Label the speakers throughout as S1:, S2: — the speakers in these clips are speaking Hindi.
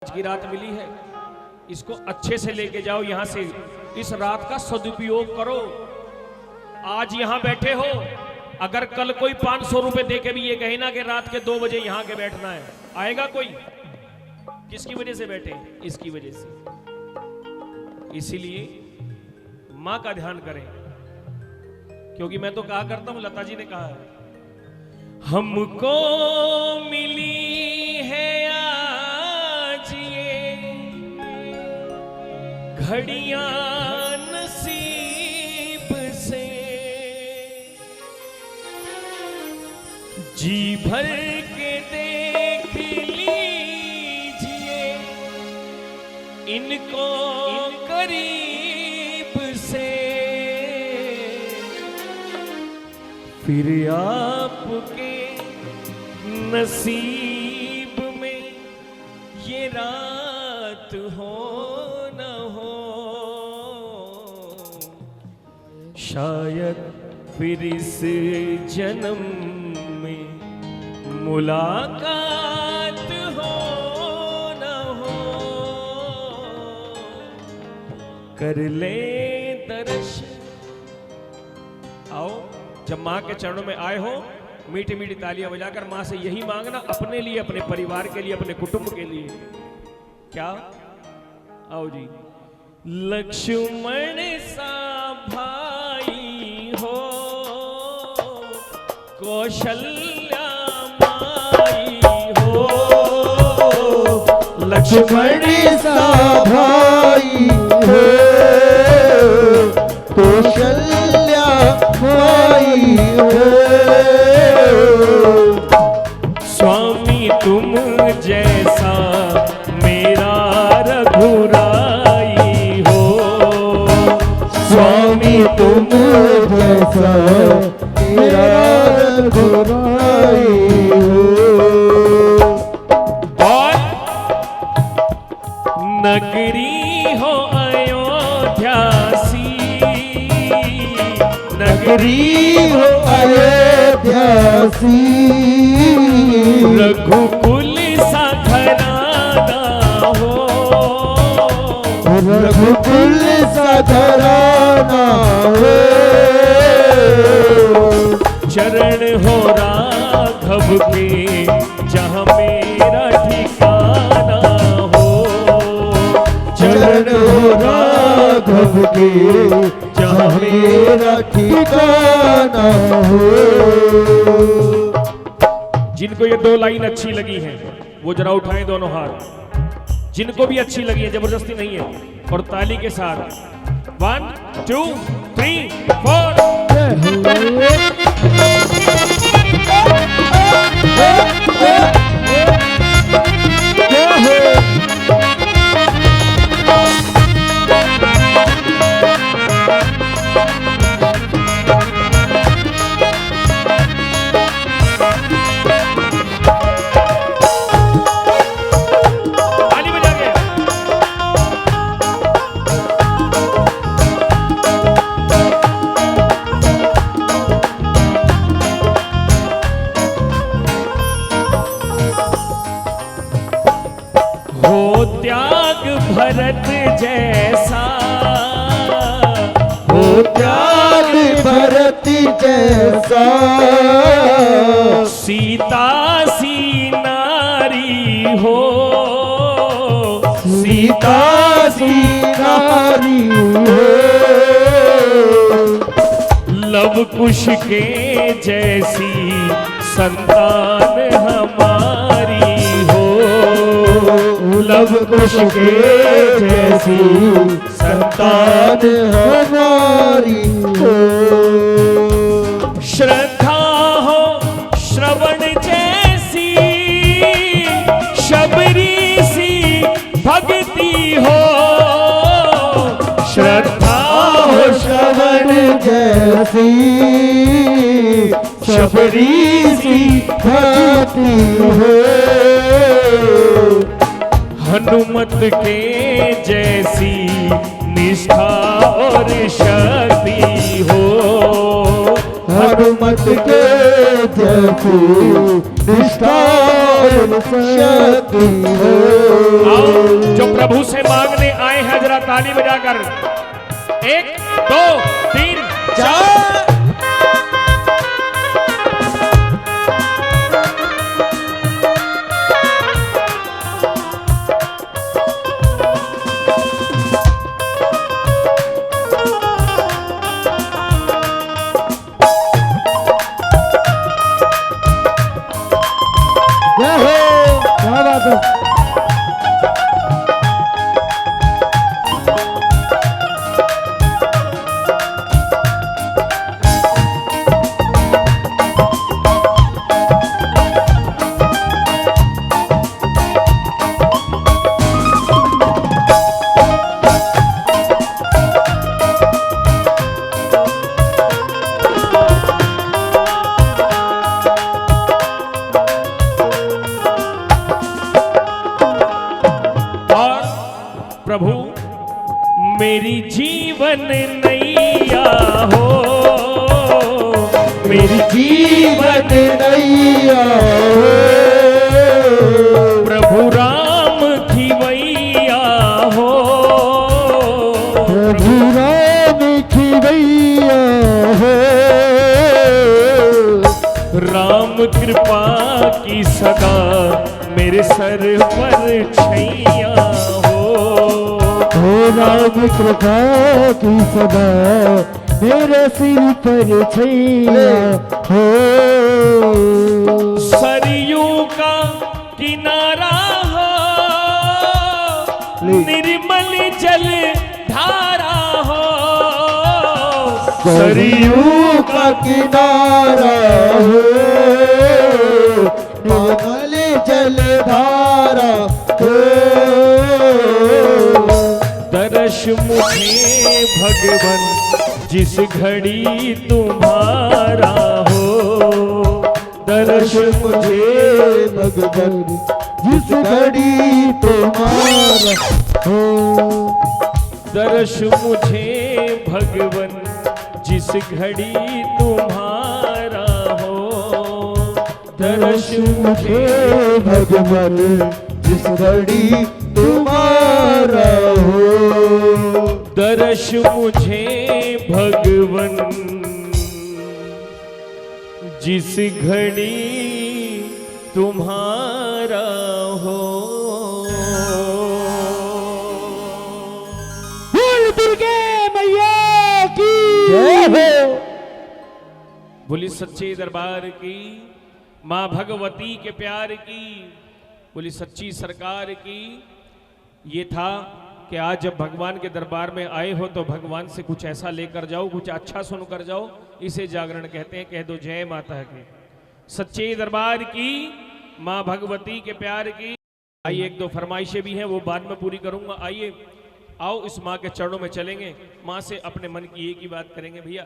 S1: आज की रात मिली है, इसको अच्छे से लेके जाओ यहां से, इस रात का सदुपयोग करो। आज यहां बैठे हो, अगर कल कोई 500 रुपए दे के भी ये कहे ना कि रात के 2 बजे यहां के बैठना है, आएगा कोई? किसकी वजह से बैठे? इसकी वजह से। इसीलिए मां का ध्यान करें, क्योंकि मैं तो कहा करता हूं, लता जी ने कहा है, हमको मिली है आज ये घड़ियां नसीब से, जी भर के देख लीजिए इनको करीब से, फिर आपके नसीब में ये रात हो न हो, शायद फिर इस जन्म में मुलाकात हो न हो, कर ले दर्शन। आओ, जब मां के चरणों में आए हो, मीठी मीठी तालियां बजाकर मां से यही मांगना, अपने लिए, अपने परिवार के लिए, अपने कुटुंब के लिए। क्या? आओ जी। लक्ष्मण सा भाई हो, कौशल्या माई हो,
S2: लक्ष्मण सा भाई हो, कौशल्या माई हो,
S1: स्वामी तुम जैसा मेरा रघुराई हो,
S2: स्वामी तुम जैसा मेरा रघुराई हो,
S1: और नगरी हो अयोध्या सी,
S2: नगरी हो अयोध्या सी,
S1: रघुकुल सा घराना हो,
S2: रघुकुल सा घराना हो,
S1: चरण हो राघव के जहाँ मेरा ठिकाना हो,
S2: चरण हो राघव के जहाँ मेरा ठिकाना हो।
S1: जिनको ये 2 लाइन अच्छी लगी है वो जरा उठाएं दोनों हाथ, जिनको भी अच्छी लगी है, जबरदस्ती नहीं है, और ताली के साथ 1 2 3 4। त्याग भरत जैसा
S2: हो, त्याग भरत जैसा,
S1: सीता सी नारी हो,
S2: सीता सी नारी हो,
S1: लव कुश के जैसी संतान हमारी हो,
S2: लव कुश के जैसी संतान हमारी हो,
S1: श्रद्धा हो श्रवण जैसी, शबरी सी भक्ति हो, श्रद्धा हो
S2: श्रवण जैसी, शबरी सी भक्ति हो,
S1: हनुमत के जैसी निष्ठा और शक्ति हो,
S2: हनुमत के जैसी निष्ठा और शक्ति हो।
S1: ताली बजाकर 1 2 3 4।
S2: जय हो, क्या बात है।
S1: प्रभु मेरी जीवन नैया हो,
S2: मेरी जीवन नैया हो,
S1: प्रभु राम की वैया हो,
S2: प्रभु राम की वैया हो,
S1: राम कृपा की सदा मेरे सर पर छैया हो,
S2: राम कृपा की सदा मेरे सिर पर छैया हो,
S1: सरयू का किनारा हो, निर्मल जल धारा हो,
S2: सरयू का किनारा हो, निर्मल जल धारा हो,
S1: दर्श मुझे भगवन जिस घड़ी तुम्हारा हो,
S2: दर्श मुझे भगवन जिस घड़ी तुम्हारा हो,
S1: दर्श मुझे भगवन जिस घड़ी तुम्हारा हो, दर्श
S2: मुझे भगवन जिस घड़ी तुम्हारा हो,
S1: दर्श मुझे भगवन जिस घड़ी तुम्हारा हो।
S2: बोल दुर्गे मैया की जय हो।
S1: बोली सच्चे दरबार की, माँ भगवती के प्यार की, बोली सच्ची सरकार की। ये था कि आज जब भगवान के दरबार में आए हो तो भगवान से कुछ ऐसा लेकर जाओ, कुछ अच्छा सुन कर जाओ, इसे जागरण कहते हैं। कह दो जय माता की। सच्चे दरबार की, माँ भगवती के प्यार की। आइए, एक दो फरमाइशें भी हैं, वो बाद में पूरी करूंगा। आइए आओ इस माँ के चरणों में चलेंगे, माँ से अपने मन की एक ही बात करेंगे। भैया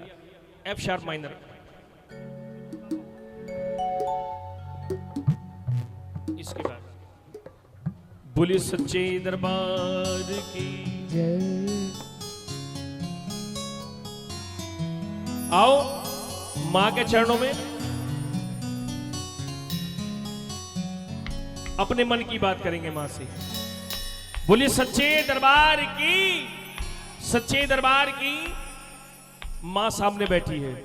S1: एफ शार्प माइनर, इसके बाद बोली सच्चे दरबार की
S2: जय।
S1: आओ मां के चरणों में अपने मन की बात करेंगे मां से। बोली सच्चे दरबार की, सच्चे दरबार की। मां सामने बैठी है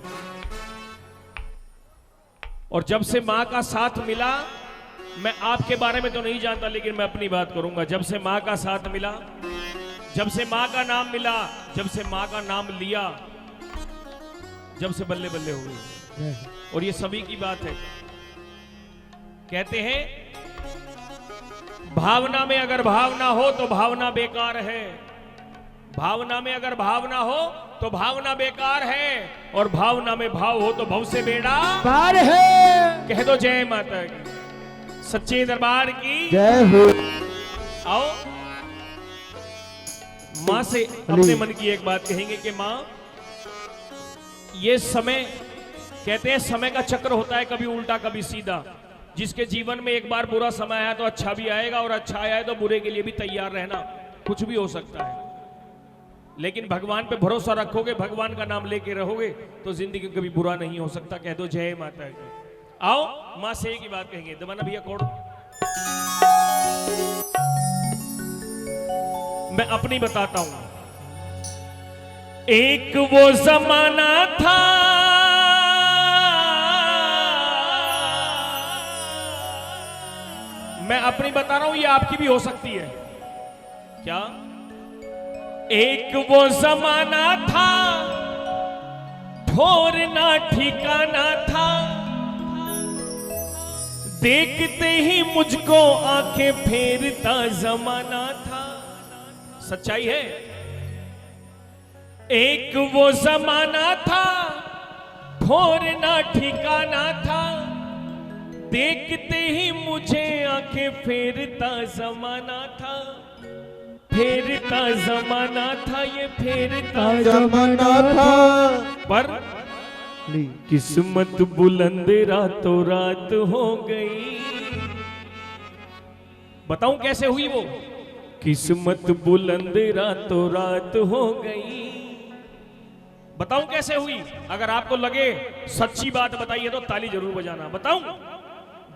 S1: और जब से मां का साथ मिला, मैं आपके बारे में तो नहीं जानता लेकिन मैं अपनी बात करूंगा। जब से मां का साथ मिला, जब से मां का नाम मिला, जब से मां का नाम लिया, जब से बल्ले बल्ले हो गई। और ये सभी की बात है। कहते हैं भावना में अगर भावना हो तो भावना बेकार है, भावना में अगर भावना हो तो भावना बेकार है, और भावना में भाव हो तो भव से बेड़ा
S2: पार है।
S1: कह दो जय माता की। सच्चे दरबार की
S2: जय हो।
S1: आओ मां से अपने मन की एक बात कहेंगे कि मां, ये समय, कहते हैं समय का चक्र होता है, कभी उल्टा कभी सीधा। जिसके जीवन में एक बार बुरा समय आया तो अच्छा भी आएगा, और अच्छा आया है तो बुरे के लिए भी तैयार रहना। कुछ भी हो सकता है, लेकिन भगवान पे भरोसा रखोगे, भगवान का नाम लेके रहोगे तो जिंदगी कभी बुरा नहीं हो सकता। कह दो जय माता की। आओ मां से एक ही बात कहेंगे। दबाना भैया कोड। मैं अपनी बताता हूं, एक वो जमाना था मैं अपनी बता रहा हूं, ये आपकी भी हो सकती है क्या। एक वो जमाना था ठोरना ठिकाना था, देखते ही मुझको आंखें फेरता जमाना था। सच्चाई है। एक वो जमाना था ठोरना ठिकाना था, देखते ही मुझे आंखें फेरता जमाना था। फेरता जमाना था, ये फेरता
S2: जमाना था।
S1: पर किस्मत बुलंद रातों रात हो गई। बताऊं कैसे हुई वो किस्मत बुलंद रातों रात हो गई। बताऊं कैसे हुई। अगर आपको लगे सच्ची बात बताइए तो ताली जरूर बजाना। बताऊं,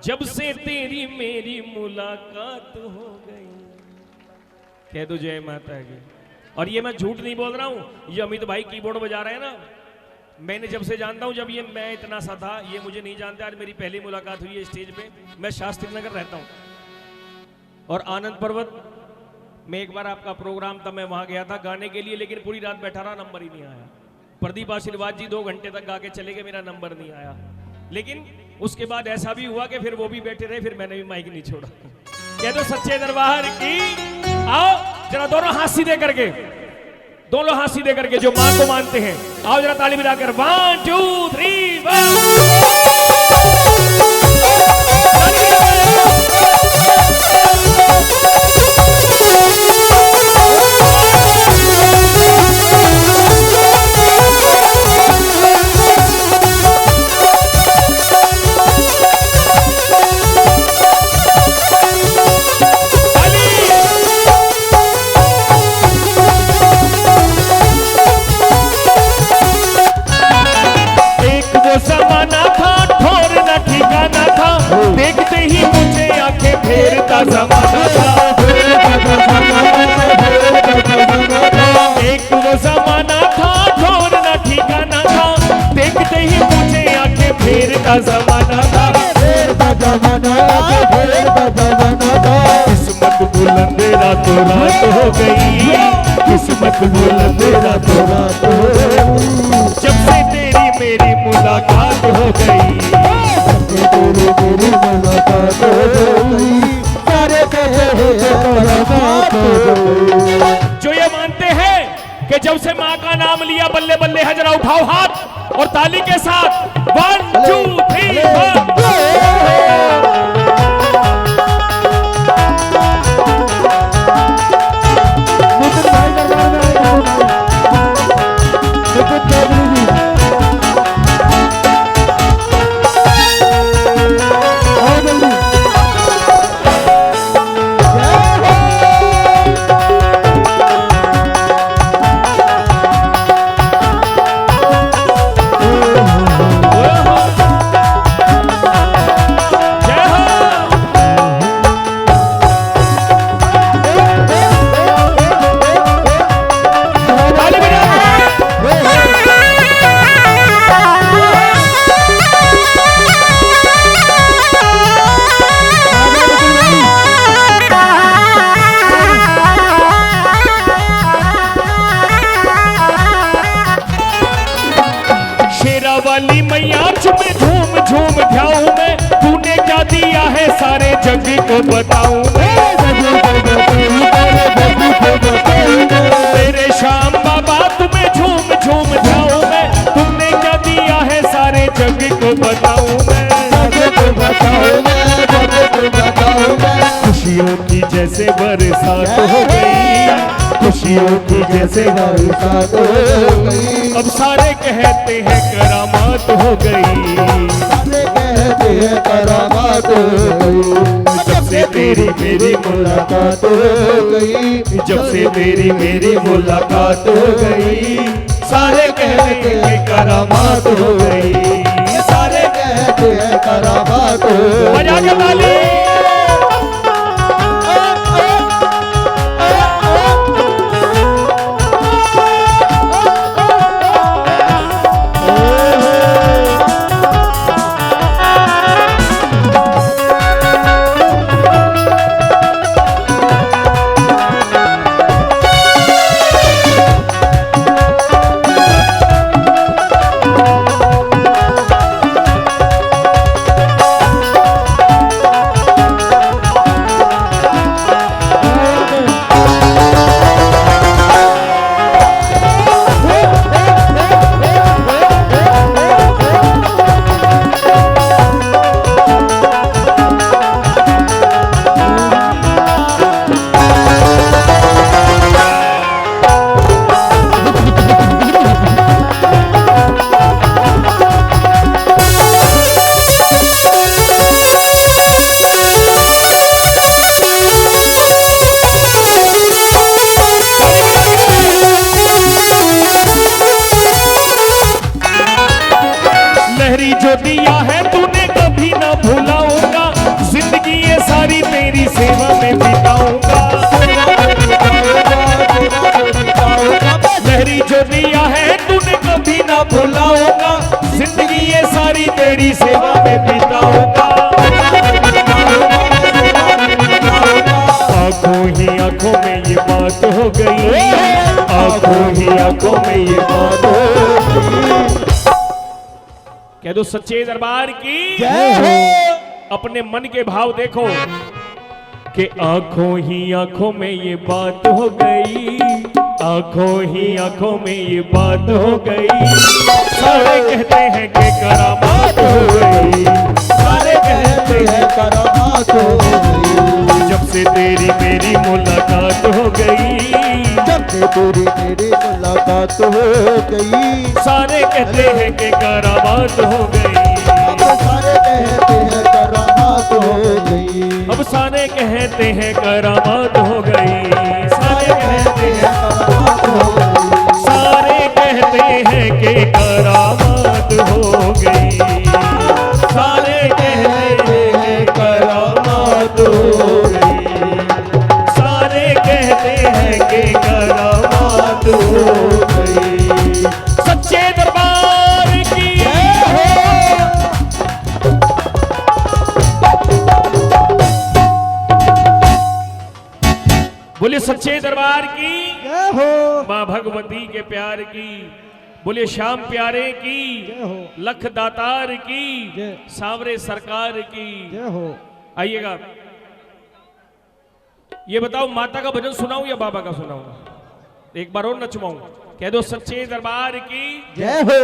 S1: जब से तेरी मेरी मुलाकात हो गई। कह दो जय माता की। और ये मैं झूठ नहीं बोल रहा हूं, ये अमित भाई कीबोर्ड बजा रहे हैं ना, मैंने जब से जानता हूं, जब ये मैं इतना सा था, ये मुझे नहीं जानते। आज मेरी पहली मुलाकात हुई है स्टेज पे। मैं शास्त्री नगर रहता हूं और आनंद पर्वत में एक बार आपका प्रोग्राम था, मैं वहां गया था गाने के लिए, लेकिन पूरी रात बैठा रहा, नंबर ही नहीं आया। प्रदीप आशीर्वाद जी 2 घंटे तक गा के चले गए, मेरा नंबर नहीं आया। लेकिन उसके बाद ऐसा भी हुआ कि फिर वो भी बैठे रहे, फिर मैंने भी माइक नहीं छोड़ा। कह दो सच्चे दरबार की। आओ जरा दोनों हाथ सीधे करके, दोनों हाथ सीधे करके जो मां को मानते हैं, आओ जरा ताली बजाकर 1 2 3 देखते ही मुझे आंखें फेरता जमाना था। एक वो जमाना था ठोरना ठिकाना था, देखते ही मुझे आंखें फेरता जमाना था। किस्मत बुलंद रातों रात हो गई, किस्मत बुलंद रातों रात हो गई। जब से तेरी मेरी मुलाकात हो गई,
S2: तेरी मुलाकात हो गई, सारे मुलाकात हो गई।
S1: जो ये मानते हैं कि जब से मां का नाम लिया बल्ले बल्ले है, जरा उठाओ हाथ और ताली के साथ 1 2 3 वाली मैया चुमे झूम झूम ध्याऊं मैं, तूने क्या दिया है सारे जग को बताऊं मैं। तेरे श्याम बाबा तुम्हें झूम झूम ध्याऊं मैं, तुमने क्या दिया है सारे जग को बताऊं मैं। खुशियों की जैसे बरसात हो गई, खुशियों की जैसे बरसात हो गई। अब सारे कहते हैं करामात हो गई,
S2: सारे कहते हैं करामात हो गई।
S1: जब से तेरी मेरी मुलाकात हो गई, जब से तेरी मेरी मुलाकात हो गई। सारे कहते हैं करामात हो गई,
S2: सारे कहते हैं करामात हो गई।
S1: बजा के ताली। तेरी सेवा में बिताऊंगा। आंखों ही आंखों में ये बात हो गई, आंखों ही आंखों में ये बात हो गई। कह दो सच्चे दरबार की
S2: जय हो।
S1: अपने मन के भाव देखो कि आंखों ही आंखों में ये बात हो गई, आंखों ही आंखों में ये बात हो गई। सारे कहते हैं कि करामात हो गई, सारे कहते हैं
S2: करामात हो गई।
S1: जब से तेरी मेरी मुलाकात हो गई,
S2: जब से तेरी मेरी मुलाकात हो गई।
S1: सारे कहते हैं कि करामात हो गई,
S2: सारे कहते हैं करामात हो गई।
S1: अब सारे कहते हैं करामात हो गई, सारे कहते हैं
S2: करामात हो गई।
S1: सारे कहते हैं कि करामात हो गई, सारे कहते हैं करामात हो गई, सारे कहते हैं कि करामात हो गई। सच्चे दरबार की बोले, सच्चे दरबार की
S2: जय हो।
S1: मां भगवती के प्यार की, बोले श्याम प्यारे की,
S2: जय हो।
S1: लख दातार की,
S2: जय।
S1: सांवरे सरकार की।
S2: जय हो।
S1: आइएगा, ये बताओ माता का भजन सुनाऊं या बाबा का सुनाऊं? एक बार और नचवाऊं? कह दो सच्चे दरबार की
S2: जय हो।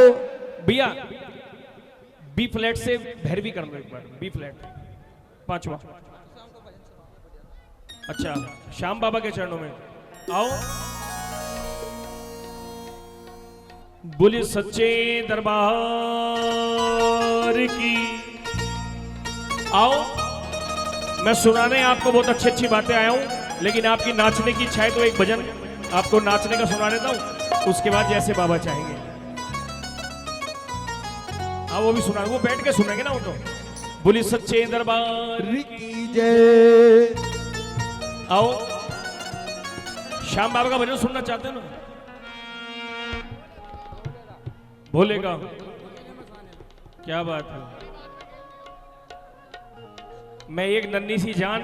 S1: भैया बी फ्लैट से भैरवी कर लो एक बार, बी फ्लैट पांचवा। अच्छा, श्याम बाबा के चरणों में आओ। बोले सच्चे दरबार की आओ। मैं सुनाने आपको बहुत अच्छी अच्छी बातें आया हूं, लेकिन आपकी नाचने की इच्छा है तो एक भजन आपको नाचने का सुना देता हूं, उसके बाद जैसे बाबा चाहेंगे। हाँ वो भी सुना, वो बैठ के सुनेंगे ना वो तो। बोली सच्चे दरबार
S2: की जय।
S1: आओ, श्याम बाबा का भजन सुनना चाहते हो ना? बोलेगा, क्या बात है। मैं एक नन्ही सी जान,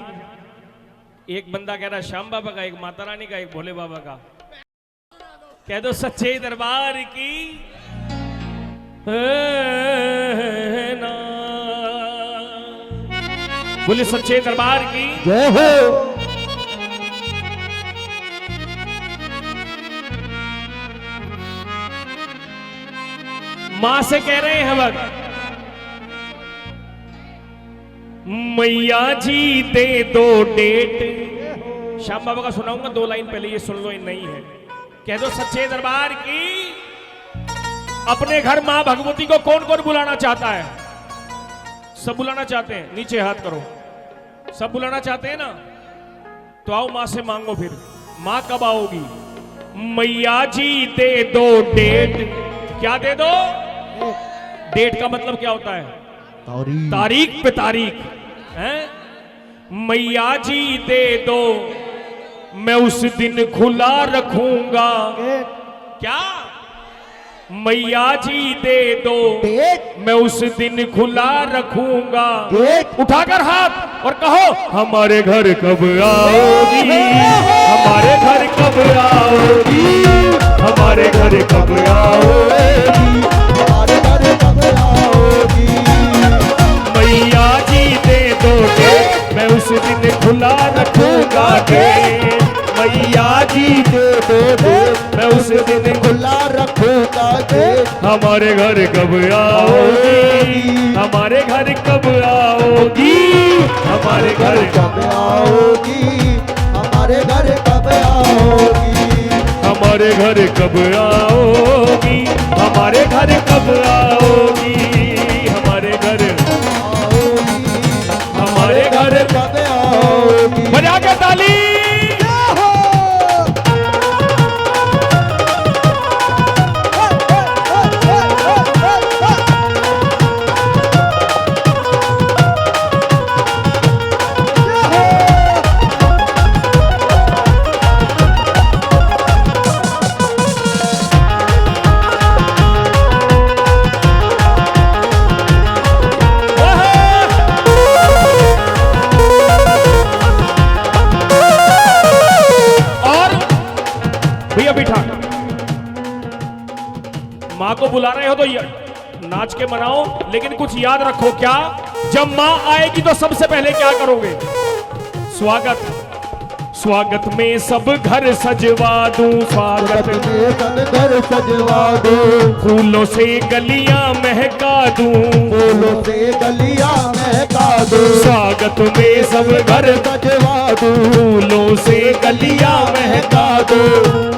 S1: एक बंदा कह रहा श्याम बाबा का, एक माता रानी का, एक भोले बाबा का। कह दो सच्चे दरबार की ना। बोले सच्चे दरबार की
S2: जय हो।
S1: मां से कह रहे हैं भक्त, मैया जी दे दो डेट। श्याम बाबा का सुनाऊंगा, 2 लाइन पहले ये सुन लो, ये नहीं है। कह दो सच्चे दरबार की अपने घर मां भगवती को कौन कौन बुलाना चाहता है? सब बुलाना चाहते हैं? नीचे हाथ करो। सब बुलाना चाहते हैं ना? तो आओ मां से मांगो। फिर मां कब आओगी? मैया जी दे दो डेट। क्या दे दो? डेट का मतलब क्या होता है? तारीख पे तारीख है। मैया जी दे दो, मैं उस दिन खुला रखूंगा। क्या? मैया जी दे दो, मैं उस दिन खुला रखूंगा। उठाकर हाथ और कहो, हमारे घर कब आओगी? हमारे घर कब आओगी? हमारे घर कब आओगी?
S2: हमारे घर कब आओगी?
S1: मैया जी दे दो डेट, मैं उस दिन खुला रखूंगा गेट। मैया जी दे दो डेट, मैं उस दिन
S2: खुला रखूंगा गेट।
S1: हमारे घर कब आओगी? हमारे घर कब आओगी? हमारे घर
S2: कब आओगी? हमारे घर कब आओगी?
S1: हमारे घर कब आओगी? हमारे घर कब आओगी? हमारे घर हमारे घर
S2: कब आओगी?
S1: बजा के ताली। माँ को बुला रहे हो तो नाच के मनाओ, लेकिन कुछ याद रखो। क्या? जब माँ आएगी तो सबसे पहले क्या करोगे? स्वागत। स्वागत में सब घर सजवा दूं, स्वागत
S3: में सब घर सजवा दूं,
S1: फूलों से गलियां महका दूं,
S3: फूलों से गलियां महका दूं,
S1: स्वागत में सब घर
S3: सजवा दूं,
S1: फूलों से गलियां महका दूं।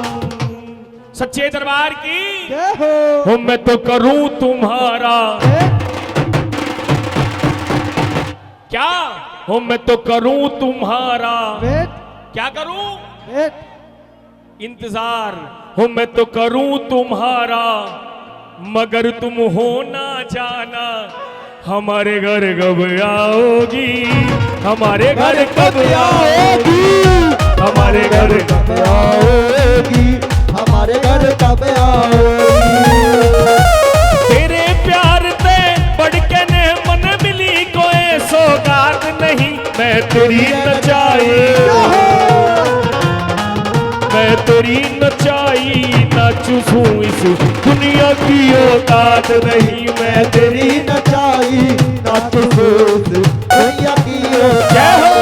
S1: सच्चे दरबार की
S3: जय हो।
S1: मैं तो करूं तुम्हारा क्या? मैं तो करूं तुम्हारा क्या करूं? इंतजार। मैं तो करूं तुम्हारा, मगर तुम हो ना जाना, हमारे घर कब आओगी, हमारे घर कब आओगी, हमारे घर
S3: कब आओगी, हमारे घर कब आओगी।
S1: तेरे प्यार ते बढ़ के ने मन मिली कोई सौगात नहीं, मैं तेरी नचाई, मैं तेरी नचाई नाचू हूँ, इस दुनिया की औकात नहीं, मैं तेरी
S3: तेरी नचाई नाचू दुनिया की
S1: जय हो।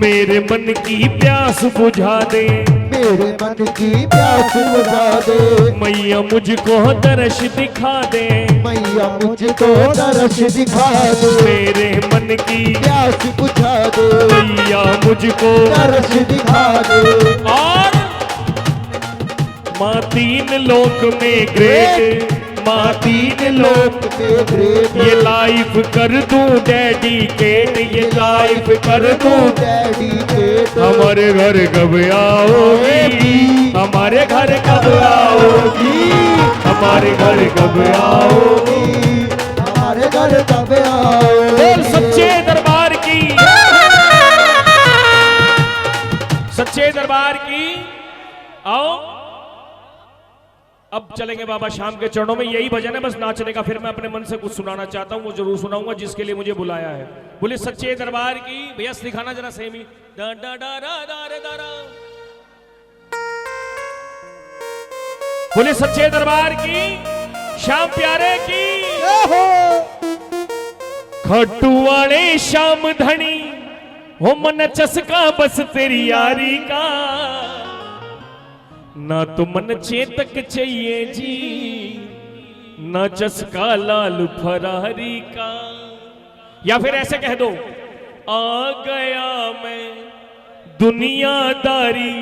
S1: मेरे मन की प्यास बुझा दे,
S3: मेरे मन की प्यास बुझा दे,
S1: मैया मुझको दर्श दिखा दे,
S3: मैया मुझको दर्श दिखा दे,
S1: मेरे मन की
S3: प्यास बुझा दे,
S1: मैया मुझको
S3: दर्श दिखा दे।
S1: और माँ तीन लोक में ग्रेट, माँ तीन लोक
S3: में ग्रेट,
S1: ये लाइफ कर दूं डेडिकेट, ये लाइफ कर दूं
S3: डेडिकेट।
S1: हमारे घर कब आओगी, हमारे घर कब आओगी, हमारे घर कब आओगी,
S3: हमारे घर कब आओगी।
S1: बोल सच्चे दरबार की, सच्चे दरबार की। आओ अब चलेंगे बाबा शाम के चरणों में। यही भजन है बस नाचने का, फिर मैं अपने मन से कुछ सुनाना चाहता हूं, वो जरूर सुनाऊंगा जिसके लिए मुझे बुलाया है। बोले सच्चे दरबार की। भैया दिखाना जरा सेमी। डा डा डा रा दा रे दा रा। बोले सच्चे दरबार की, श्याम प्यारे की। खट्टू वाले श्याम धनी हो मन चसका बस तेरी यारी का, ना तो मन चेतक चाहिए जी, ना चस्का लाल फरारी का। या फिर ऐसे कह दो, आ गया मैं दुनियादारी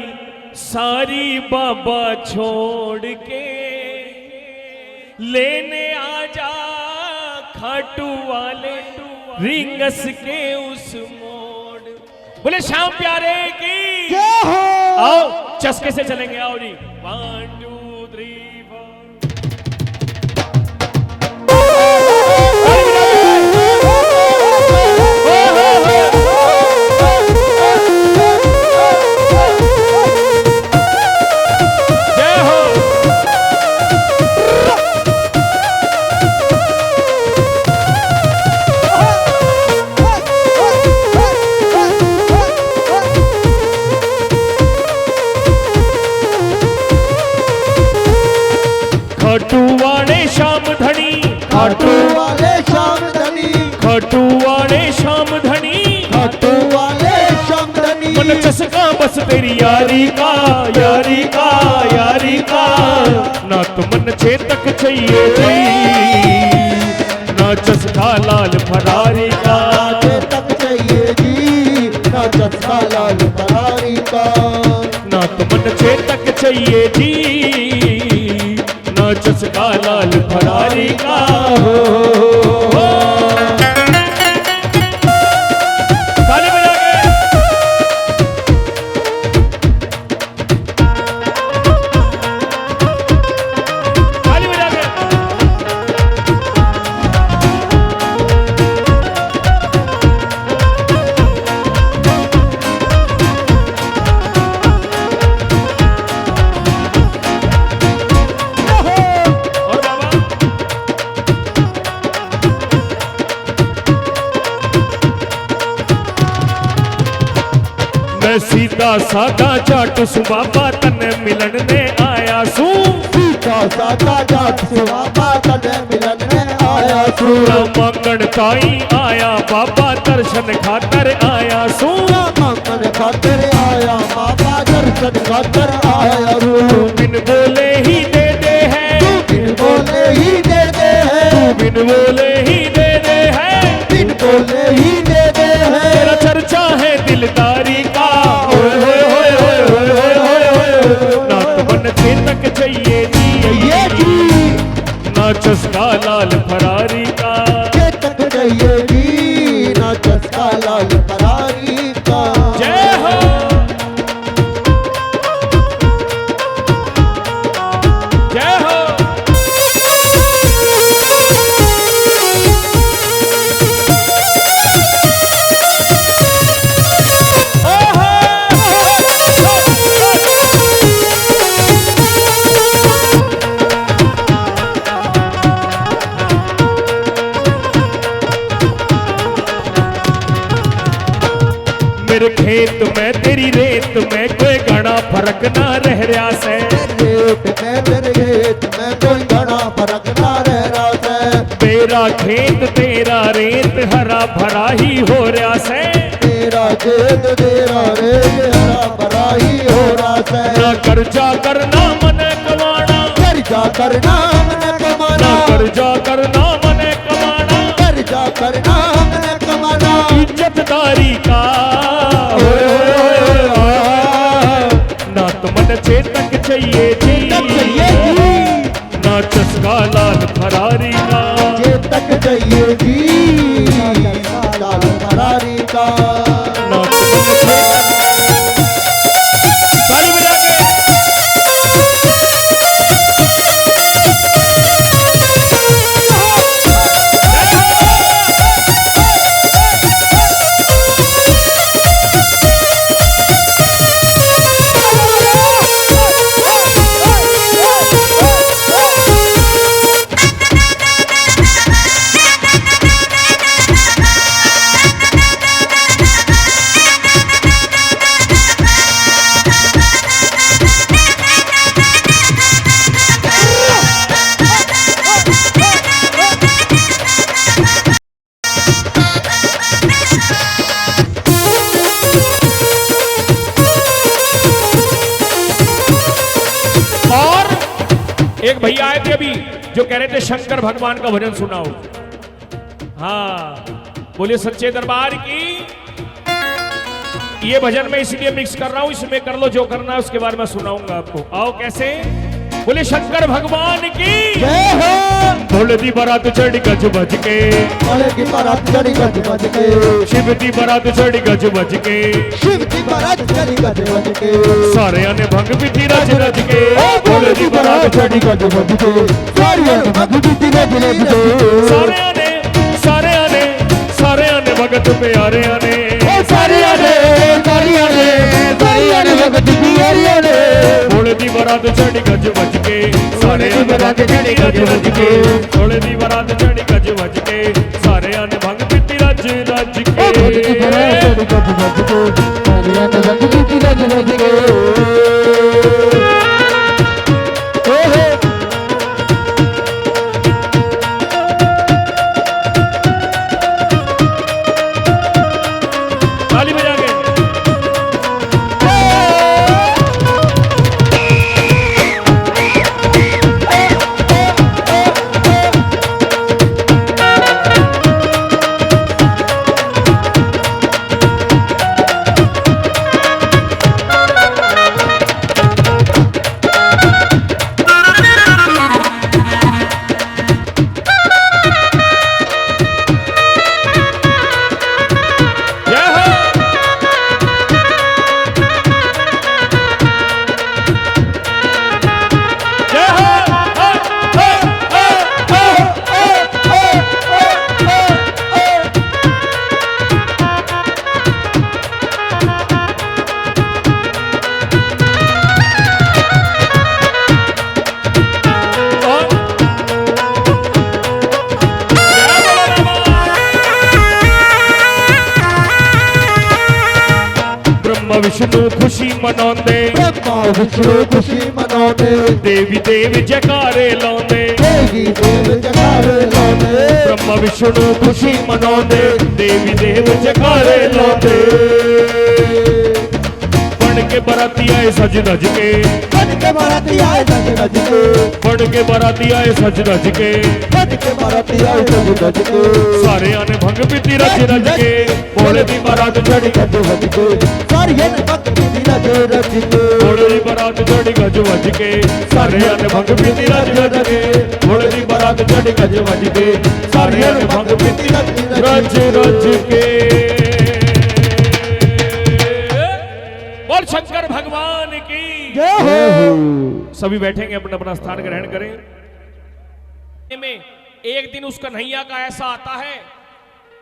S1: सारी बाबा छोड़ के, लेने आजा खाटू वाले रिंगस के उस मोड़। बोले श्याम प्यारे की। आओ चस्के से चलेंगे। आओ जी 1 2 3 जय हो। खटू वाले श्याम धनी,
S3: खाटू वाले श्याम धनी,
S1: खटू वाले श्याम धनी,
S3: खाटू वाले श्याम धनी।
S1: मन चसका बस तेरी यारी का, यारी का, यारी का। ना तो मन चेतक चाहिए जी, ना चसका लाल फरारी का।
S3: चेतक चाहिए जी, ना चस्का लाल फरारी का।
S1: ना तो मन चेतक चाहिए जी, ना चसका लाल फरारी का। हो सीधा साधा जाट सु बाबा तने मिलन ने आया सू
S3: सीधा साधा जाट सु बाबा तने मिलन ने आया सू
S1: मंगण ताई आया बाबा दर्शन खातर आया सू
S3: मंगण खातर आया बाबा दर्शन खातर आया रू
S1: बिन बोले ही दे दे है
S3: बिन बोले ही दे दे है
S1: बिन बोले ही दे दे है
S3: बिन बोले ही दे दे है
S1: तेरा चर्चा है दिलदारी का ओए होए होए होए होए होए होए ना तो मन चेतक चाहिए
S3: ये
S1: जी
S3: जी
S1: ना चस्का लाल फरारी का
S3: चेतक चाहिए जी ना चस्का लाल फरारी का
S1: जय हो जय हो मेरे खेत में तेरी रेत में कोई घना फर्क ना रह रहा से
S3: रेत में तेरे खेत में कोई घना फर्क ना रह रहा है
S1: तेरा खेत तेरा रेत हरा भरा ही हो रहा से
S3: तेरा खेत तेरा रेत हरा भरा ही हो रहा है
S1: ना कर्जा करना मन कमाना
S3: कर्जा करना हमने कमाना
S1: ना कर्जा करना मन कमाना
S3: कर्जा करना हमने कमाना
S1: इज्जतदारी का ओए ओए ओए ओए। ना तो मन चेतक चाहिए जी ना चस्का लाल फरारी का
S3: चेतक चाहिए जी लाल फरारी का
S1: ना तो मन चेतक ताली बजा के एक भैया आए थे अभी जो कह रहे थे शंकर भगवान का भजन सुनाओ। हाँ बोलिए सच्चे दरबार की। ये भजन मैं इसलिए मिक्स कर रहा हूं, इसमें कर लो जो करना है, उसके बाद मैं सुनाऊंगा आपको। आओ कैसे, बोले शंकर भगवान की
S3: जय हो।
S1: ढोल दी बारात चढ़ी गज बज के,
S3: ढोल की बारात चढ़ी गज बज के,
S1: शिव दी बारात चढ़ी गज बज के,
S3: शिव की बारात चढ़ी गज बज के,
S1: सारे आने भंग पीती रज रज के।
S3: ढोल की बारात चढ़ी गज बज के, सारे आने भंग पीती रज रज के,
S1: सारे आने भगत प्यारे आने,
S3: सारे आने भगत प्यारे आने।
S1: ढोल दी बारात चढ़ी गज बज के, सारे आने
S3: बारात चढ़ी गज बज के,
S1: ढोल दी बारात चढ़ी गज बज के, सारे आने भंग पीती रज रज के।
S3: ढोल की बारात चढ़ी गज बज के, सारे आने भंग पीती रज रज के।
S1: ताली बजा के मनाਉਂਦੇ
S3: ब्रह्मा विष्णु खुशी मनाते
S1: देवी देव जयकारे लाਉਂਦੇ
S3: देवी देव जयकारे लाते
S1: ब्रह्मा विष्णु खुशी मनाਉਂਦੇ देवी देव जयकारे लाਉਂਦੇ बन के बराती आए सज धज के
S3: बन के बाराती आए सज धज के
S1: बन के बराती आए सज धज के
S3: बन के बाराती आए सज धज के
S1: सारे आने भंग पीती रज रज के भोले दी बारात चढ़ी
S3: गज वज के सारिये ने भक्ति दी रज रज के
S1: भोले दी बारात चढ़ी गज वज के सारे आने भंग पीती रज रज के भोले दी बारात चढ़ी गज वज के सारे आने भंग पीती रज रज के बोल शंकर भगवान की
S3: जय हो
S1: सभी बैठेंगे अपना अपना स्थान ग्रहण करें में एक दिन उस कन्हैया का ऐसा आता है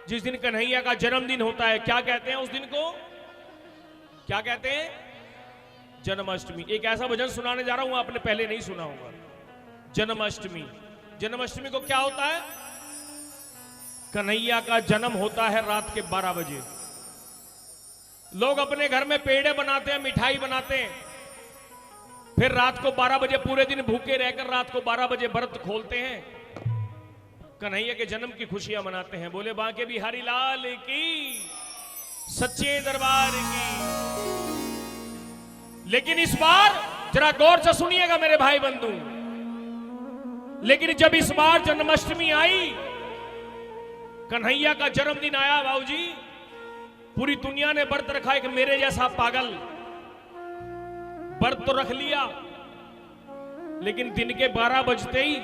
S1: जिस दिन कन्हैया का जन्मदिन होता है। क्या कहते हैं उस दिन को? क्या कहते हैं? जन्माष्टमी। एक ऐसा भजन सुनाने जा रहा हूं आपने पहले नहीं सुना होगा। जन्माष्टमी। जन्माष्टमी को क्या होता है? कन्हैया का जन्म होता है रात के 12 बजे। लोग अपने घर में पेड़े बनाते हैं, मिठाई बनाते हैं, फिर रात को 12 बजे पूरे दिन भूखे रहकर रात को 12 बजे व्रत खोलते हैं, कन्हैया के जन्म की खुशियां मनाते हैं। बोले बांके बिहारी लाल की, सच्चे दरबार की। लेकिन इस बार जरा गौर से सुनिएगा मेरे भाई बंधु, लेकिन जब इस बार जन्माष्टमी आई, कन्हैया का जन्मदिन आया बाबूजी, पूरी दुनिया ने व्रत रखा। एक मेरे जैसा पागल व्रत तो रख लिया, लेकिन दिन के 12 बजते ही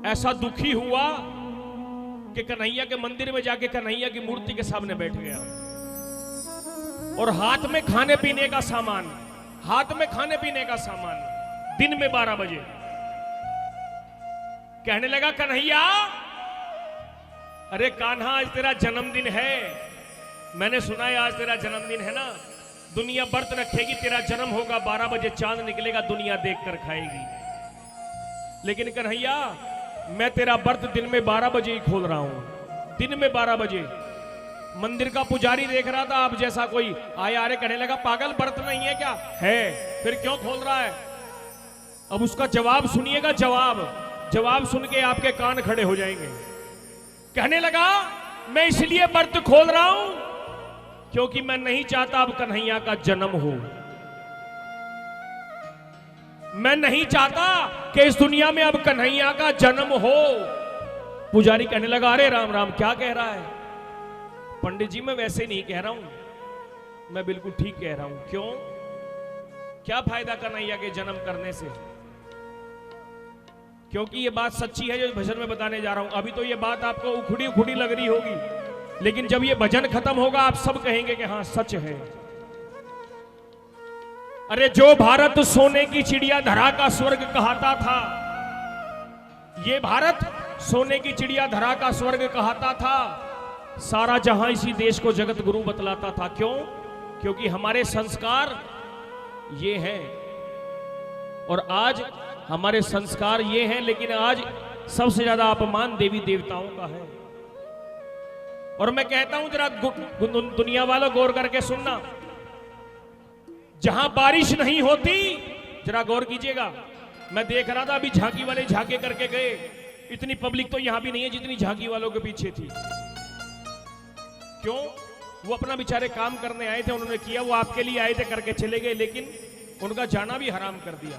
S1: ऐसा दुखी हुआ कि कन्हैया के मंदिर में जाके कन्हैया की मूर्ति के सामने बैठ गया और हाथ में खाने पीने का सामान, हाथ में खाने पीने का सामान, दिन में 12 बजे कहने लगा कन्हैया, अरे कान्हा आज तेरा जन्मदिन है, मैंने सुना है आज तेरा जन्मदिन है ना, दुनिया व्रत रखेगी, तेरा जन्म होगा, 12 बजे चांद निकलेगा, दुनिया देखकर खाएगी। लेकिन कन्हैया मैं तेरा व्रत दिन में 12 बजे ही खोल रहा हूं, दिन में 12 बजे। मंदिर का पुजारी देख रहा था आप जैसा कोई आया, अरे कहने लगा पागल व्रत नहीं है क्या? है, फिर क्यों खोल रहा है? अब उसका जवाब सुनिएगा, जवाब सुन के आपके कान खड़े हो जाएंगे। कहने लगा मैं इसलिए व्रत खोल रहा हूं क्योंकि मैं नहीं चाहता अब कन्हैया का जन्म हो, मैं नहीं चाहता कि इस दुनिया में अब कन्हैया का जन्म हो। पुजारी कहने लगा अरे राम राम, क्या कह रहा है? पंडित जी मैं वैसे नहीं कह रहा हूं, मैं बिल्कुल ठीक कह रहा हूं। क्यों? क्या फायदा कन्हैया के जन्म करने से? क्योंकि ये बात सच्ची है जो भजन में बताने जा रहा हूं। अभी तो ये बात आपको उखड़ी उखड़ी लग रही होगी, लेकिन जब ये भजन खत्म होगा आप सब कहेंगे कि हां सच है। अरे जो भारत सोने की चिड़िया धरा का स्वर्ग कहता था, ये भारत सोने की चिड़िया धरा का स्वर्ग कहता था, सारा जहां इसी देश को जगत गुरु बतलाता था। क्यों? क्योंकि हमारे संस्कार ये हैं, और आज हमारे संस्कार ये हैं, लेकिन आज सबसे ज्यादा अपमान देवी देवताओं का है। और मैं कहता हूं जरा दुनिया वालों गौर करके सुनना, जहां बारिश नहीं होती, जरा गौर कीजिएगा, मैं देख रहा था अभी झांकी वाले झांके करके गए, इतनी पब्लिक तो यहां भी नहीं है जितनी झांकी वालों के पीछे थी। क्यों? वो अपना बेचारे काम करने आए थे, उन्होंने किया, वो आपके लिए आए थे, करके चले गए, लेकिन उनका जाना भी हराम कर दिया।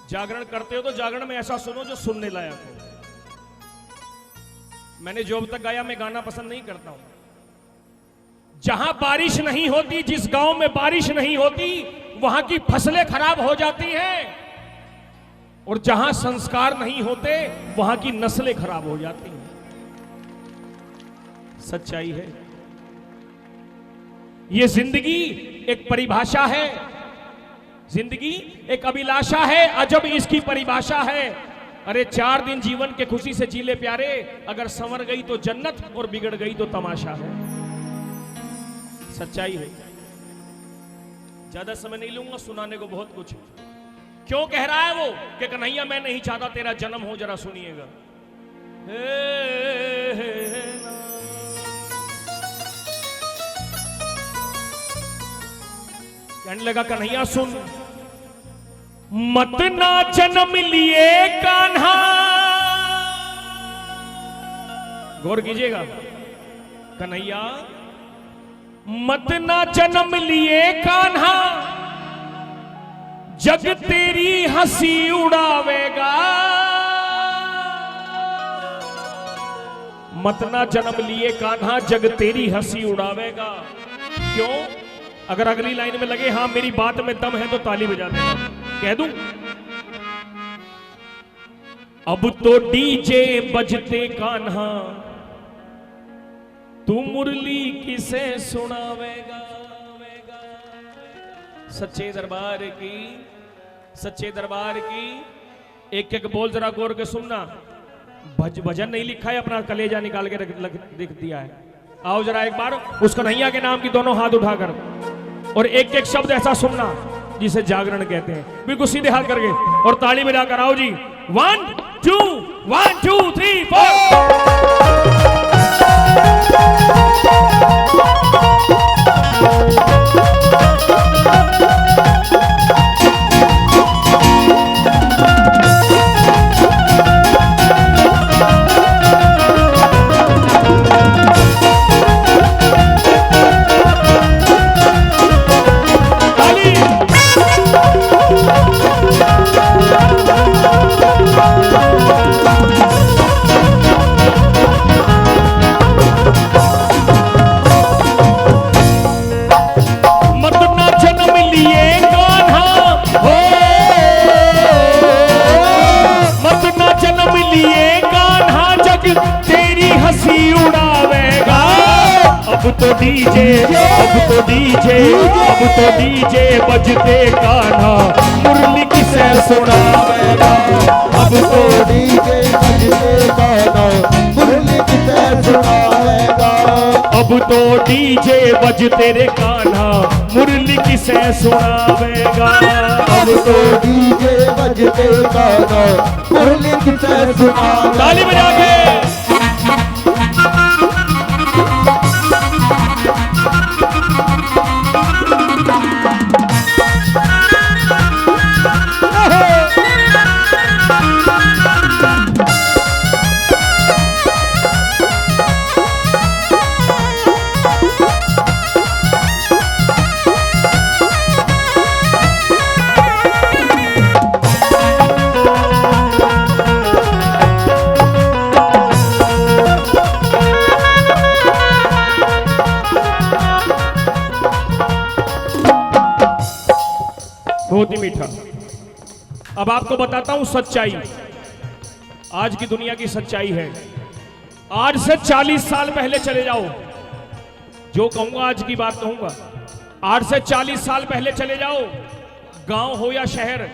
S1: जागरण करते हो तो जागरण में ऐसा सुनो जो सुनने लायक हो। मैंने जो अब तक गाया, मैं गाना पसंद नहीं करता हूं। जहां बारिश नहीं होती, जिस गांव में बारिश नहीं होती, वहां की फसलें खराब हो जाती हैं, और जहां संस्कार नहीं होते वहां की नस्लें खराब हो जाती हैं। सच्चाई है। ये जिंदगी एक परिभाषा है, जिंदगी एक अभिलाषा है, अजब इसकी परिभाषा है। अरे 4 दिन जीवन के खुशी से जी ले प्यारे, अगर संवर गई तो जन्नत और बिगड़ गई तो तमाशा है। सच्चाई है। ज्यादा समय नहीं लूंगा, सुनाने को बहुत कुछ है। क्यों कह रहा है वो कि कन्हैया मैं नहीं चाहता तेरा जन्म हो? जरा सुनिएगा। कहने लगा कन्हैया सुन, मत ना जन्म लिए कान्हा, गौर कीजिएगा, कन्हैया मत ना जन्म लिए कान्हा, जग तेरी हंसी उड़ावेगा। मत ना जन्म लिए कान्हा, जग तेरी हंसी उड़ावेगा। क्यों? अगर अगली लाइन में लगे हाँ मेरी बात में दम है तो ताली बजा देना, कह दूं। अब तो डीजे बजते कान्हा, तू मुरली किसे सुनावेगा। सच्चे दरबार की, सच्चे दरबार की। एक एक बोल जरा गौर के सुनना। भजन नहीं लिखा है, अपना कलेजा निकाल के लिख दिया है। आओ जरा एक बार उस कन्हैया के नाम की दोनों हाथ उठाकर, और एक एक शब्द ऐसा सुनना जिसे जागरण कहते हैं, बिल्कुल सीधे हाथ करके और ताली बजाकर आओ जी। 1 2 1 2 3 4। अब तो डीजे, अब तो डीजे, अब तो डीजे बजते कान्हा, मुरली किसे सुनावेगा।
S3: अब तो डीजे बजते कान्हा, मुरली किसे सुनावेगा।
S1: अब तो डीजे बजते रे कान्हा, मुरली किसे सुनावेगा।
S3: अब तो डीजे बजते कान्हा, मुरली किसे सुनावेगा।
S1: ताली बजा के। बहुत ही मीठा। अब आपको बताता हूं सच्चाई, आज की दुनिया की सच्चाई है। आज से 40 साल पहले चले जाओ, जो कहूंगा आज की बात कहूंगा। आज से 40 साल पहले चले जाओ, गांव हो या शहर,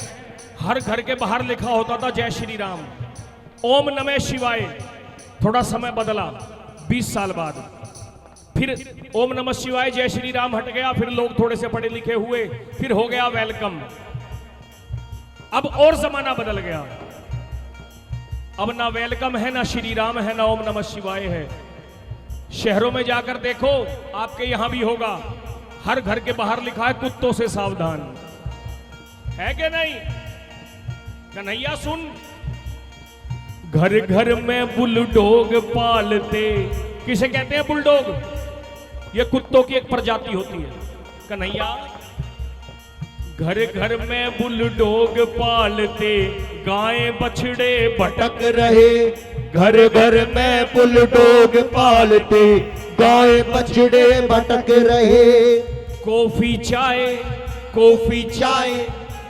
S1: हर घर के बाहर लिखा होता था जय श्री राम, ओम नमः शिवाय। थोड़ा समय बदला, 20 साल बाद फिर ओम नमः शिवाय जय श्री राम हट गया, फिर लोग थोड़े से पढ़े लिखे हुए, फिर हो गया वेलकम। अब और जमाना बदल गया, अब ना वेलकम है, ना श्री राम है, ना ओम नमः शिवाय है। शहरों में जाकर देखो, आपके यहां भी होगा, हर घर के बाहर लिखा है कुत्तों से सावधान, है कि नहीं? कन्हैया सुन, घर घर में बुलडॉग पालते। किसे कहते हैं बुलडॉग? ये कुत्तों की एक प्रजाति होती है। कन्हैया, घर घर में बुलडॉग पालते, गाय बछड़े भटक
S3: रहे। घर घर में बुलडॉग पालते, गाय बछड़े भटक रहे।
S1: कॉफी चाय, कॉफी चाय,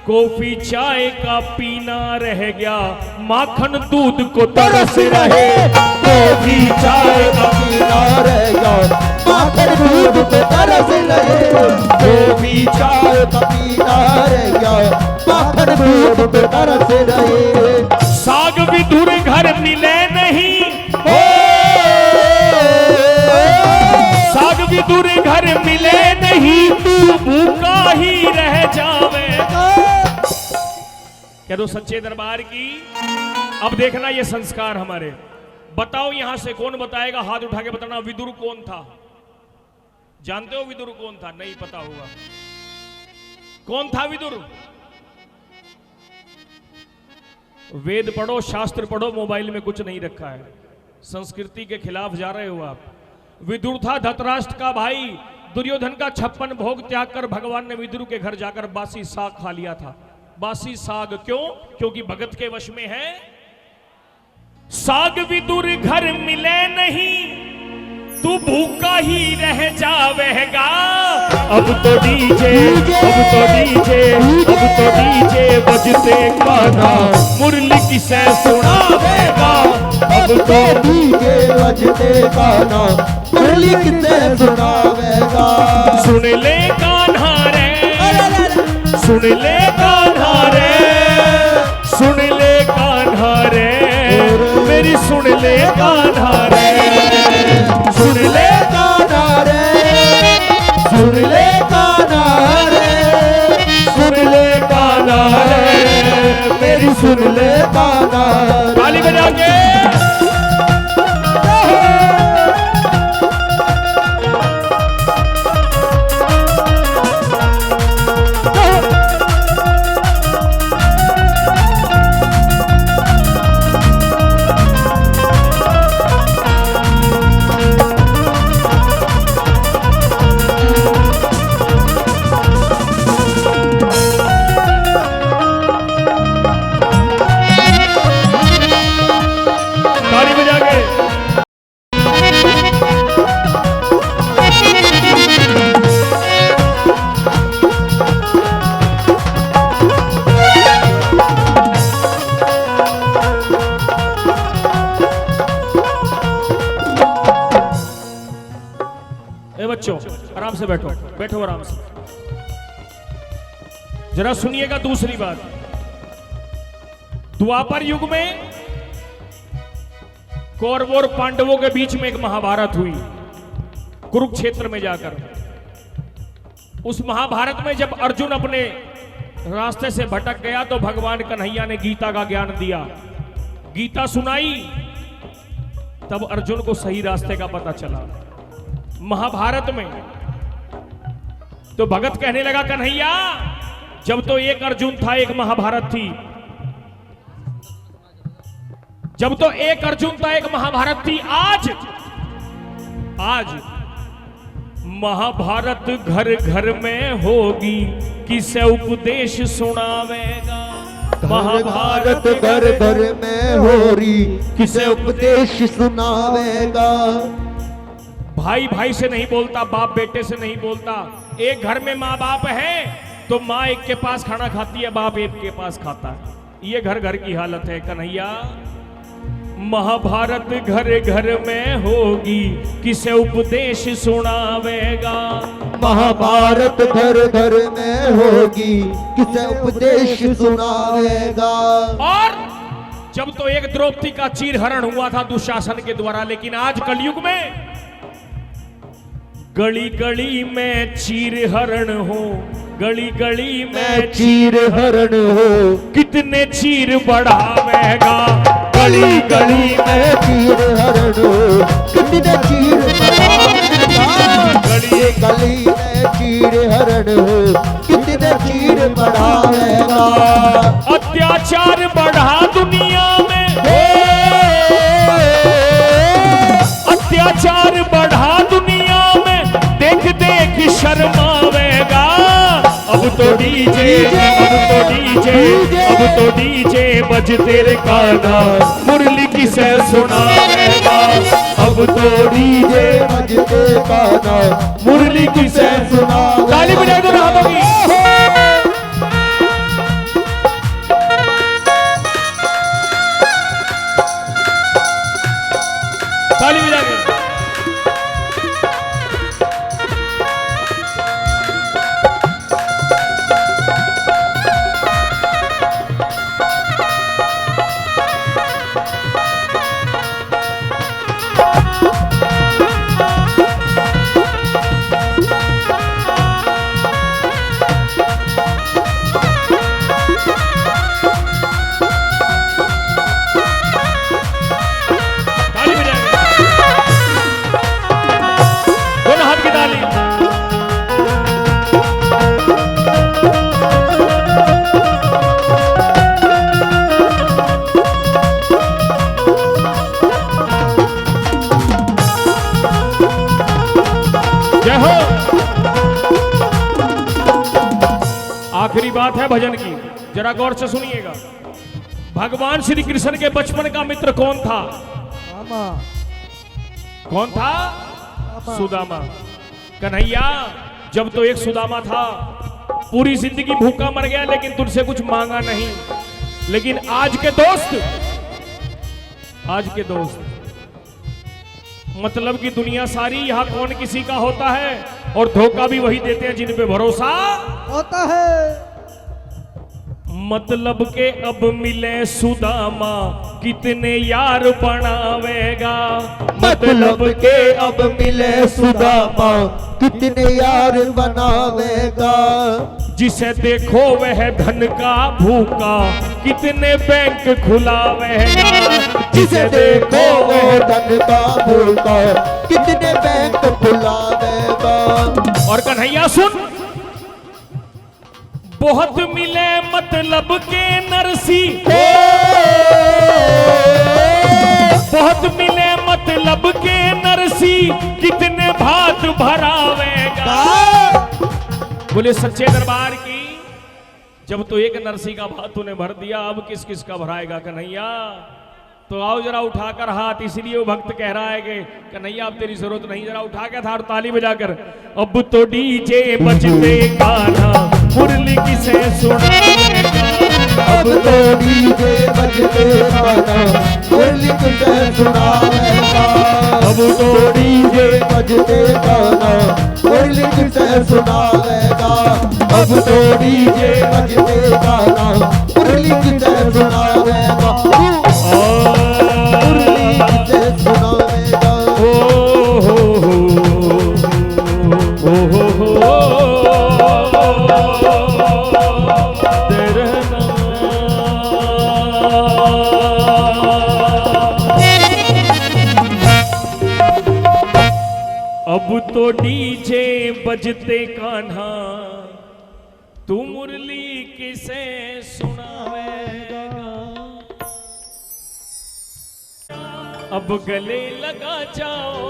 S1: कॉफी चाय का पीना रह गया, माखन दूध को तरस रहे।
S3: कॉफी चाय का पीना रह गया, माखन दूध को तरस रहे। कॉफी चाय का पीना रह गया, माखन दूध को तरस रहे।
S1: साग विधुर घर मिले नहीं, साग विधुर घर मिले नहीं, तू भूखा ही रह जावेगा। कह दो सच्चे दरबार की। अब देखना ये संस्कार हमारे। बताओ यहां से कौन बताएगा, हाथ उठा के बताना, विदुर कौन था? जानते हो विदुर कौन था? नहीं पता होगा। कौन था विदुर? वेद पढ़ो, शास्त्र पढ़ो, मोबाइल में कुछ नहीं रखा है। संस्कृति के खिलाफ जा रहे हो आप। विदुर था धृतराष्ट्र का भाई। दुर्योधन का 56 भोग त्याग कर भगवान ने विदुर के घर जाकर बासी साग खा लिया था। बासी साग क्यों? क्योंकि भगत के वश में है साग। विदुर घर मिले नहीं तू भूखा ही रह जावेगा। अब तो डीजे, अब तो डीजे, अब तो डीजे बजते गाना मुरली किसे सुनावेगा।
S3: अब तो डीजे बजते गाना मुरली किसे सुनावेगा।
S1: सुन ले कान्हा रे, सुन ले कान्हा रे, सुन ले कान्हा रे, मेरी सुन ले कान्हा रे, सुन ले
S3: कान्हा रे, सुन ले कान्हा रे,
S1: सुन ले कान्हा रे, मेरी
S3: सुन ले कान्हा रे।
S1: ताली बजा के आराम से बैठो, बैठो आराम से। जरा सुनिएगा दूसरी बात। द्वापर युग में कौरवों और पांडवों के बीच में एक महाभारत हुई कुरुक्षेत्र में जाकर। उस महाभारत में जब अर्जुन अपने रास्ते से भटक गया तो भगवान कन्हैया ने गीता का ज्ञान दिया, गीता सुनाई, तब अर्जुन को सही रास्ते का पता चला। महाभारत में तो भगत कहने लगा, कन्हैया जब तो एक अर्जुन था एक महाभारत थी, जब तो एक अर्जुन था एक महाभारत थी, आज महाभारत घर घर में होगी, किसे उपदेश सुनावेगा।
S3: महाभारत घर घर में हो रही, किसे उपदेश सुनावेगा।
S1: भाई भाई से नहीं बोलता, बाप बेटे से नहीं बोलता। एक घर में माँ बाप है तो माँ एक के पास खाना खाती है, बाप एक के पास खाता है। ये घर घर की हालत है कन्हैया। महाभारत घर घर में होगी, किसे उपदेश सुनावेगा।
S3: महाभारत घर घर में होगी, किसे उपदेश सुनावेगा।
S1: और जब तो एक द्रौपदी का चीरहरण हुआ था दुशासन के द्वारा, लेकिन आज कलयुग में गली गली में चीरहरण हो, गली गली में
S3: चीरहरण हो,
S1: कितने चीर बढ़ावेगा। गली गली में
S3: चीरहरण हो, कितने चीर बढ़ावेगा। गली गली में चीरहरण हो, कितने चीर बढ़ावेगा।
S1: अत्याचार बढ़ा दुनिया में, अत्याचार बढ़ा दुनिया में, देख देख शर्मावेगा। अब तो डीजे, अब तो डीजे, अब तो डीजे बजते रे गाना मुरली किसे सुनावेगा। अब तो डीजे
S3: बजते गाना
S1: मुरली किसे
S3: सुनावेगा।
S1: ताली बजा दो हाथों की। ताली बजा के बात है भजन की, जरा गौर से सुनिएगा। भगवान श्री कृष्ण के बचपन का मित्र कौन था? कौन था? सुदामा। कन्हैया, जब तो एक सुदामा था, पूरी जिंदगी भूखा मर गया लेकिन तुझसे कुछ मांगा नहीं। लेकिन आज के दोस्त मतलब की दुनिया सारी, यहां कौन किसी का होता है, और धोखा भी वही देते हैं जिन पे भरोसा
S3: होता है।
S1: मतलब के अब मिले सुदामा, कितने यार बनावेगा।
S3: मतलब के अब मिले सुदामा, कितने यार बनावेगा।
S1: जिसे देखो वह धन का भूखा, कितने बैंक खुलावेगा।
S3: जिसे देखो वह धन का भूखा, कितने बैंक खुलावेगा।
S1: और कन्हैया सुन, बहुत मिले मतलब के नरसी, बहुत मिले मतलब के नरसी, कितने भात भरावेगा। बोले सच्चे दरबार की, जब तो एक नरसी का भात तूने भर दिया, अब किस किस का भराएगा कन्हैया। तो आओ जरा उठाकर हाथ, इसलिए वो भक्त कह रहा है कि कन्हैया अब तेरी जरूरत नहीं, जरा उठा के था और ताली बजाकर। अब तो डीजे बजते गाना, मुरली किसे सुनाएगा।
S3: अब तो डीजे बजते गाना, मुरली किसे सुनाएगा। अब तो डीजे बजते गाना, मुरली किसे सुनाएगा। अब तो डीजे बजते गाना, मुरली किसे सुनाएगा। मुरली किसे सुनाएगा।
S1: अब तो डीजे बजते कान्हा, तू मुरली किसे सुनावेगा। अब गले लगा जाओ,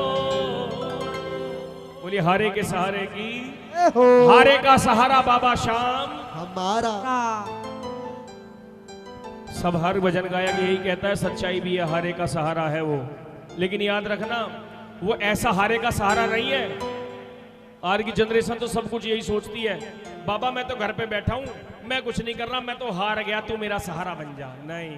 S1: बोली हारे के सहारे की, हारे का सहारा बाबा श्याम
S3: हमारा।
S1: सब हर भजन गायक यही कहता है, सच्चाई भी है, हारे का सहारा है वो। लेकिन याद रखना, वो ऐसा हारे का सहारा नहीं है। आज की जनरेशन तो सब कुछ यही सोचती है, बाबा मैं तो घर पे बैठा हूं, मैं कुछ नहीं कर रहा, मैं तो हार गया, तू मेरा सहारा बन जा। नहीं,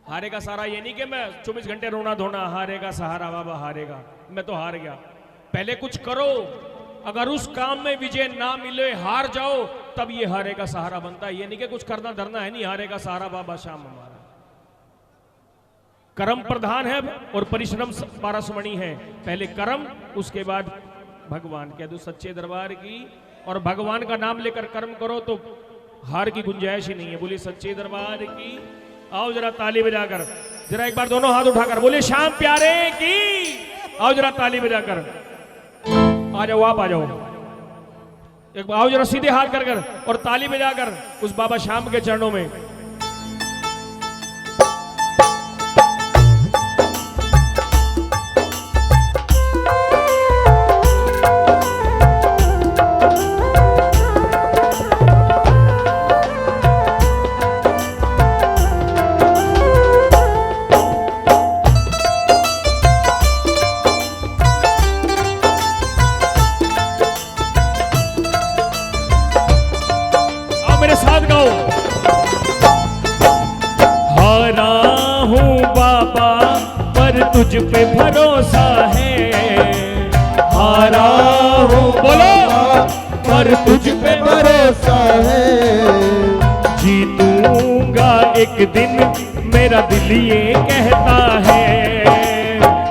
S1: हारे का सहारा ये नहीं कि मैं 24 घंटे रोना धोना, हारे का सहारा बाबा हारेगा, मैं तो हार गया। पहले कुछ करो, अगर उस काम में विजय ना मिले, हार जाओ, तब ये हारे का सहारा बनता है। ये नहीं कि कुछ करना धरना है, नहीं, हारे का सहारा बाबा श्याम हमारा। कर्म प्रधान है और परिश्रम पारसमणि है। पहले कर्म, उसके बाद भगवान। कह दो सच्चे दरबार की, और भगवान का नाम लेकर कर्म करो तो हार की गुंजाइश ही नहीं है। बोलिए सच्चे दरबार की। आओ जरा ताली बजाकर, जरा एक बार दोनों हाथ उठाकर बोले श्याम प्यारे की। आओ जरा ताली बजाकर, आ जाओ, आप आ जाओ, एक बार आओ जरा सीधे हाथ कर और ताली बजाकर उस बाबा श्याम के चरणों में। तुझ पे भरोसा है,
S3: हारा हूँ
S1: बोलो,
S3: पर तुझ पे भरोसा है।
S1: जीतूंगा एक दिन, मेरा दिल ये कहता है।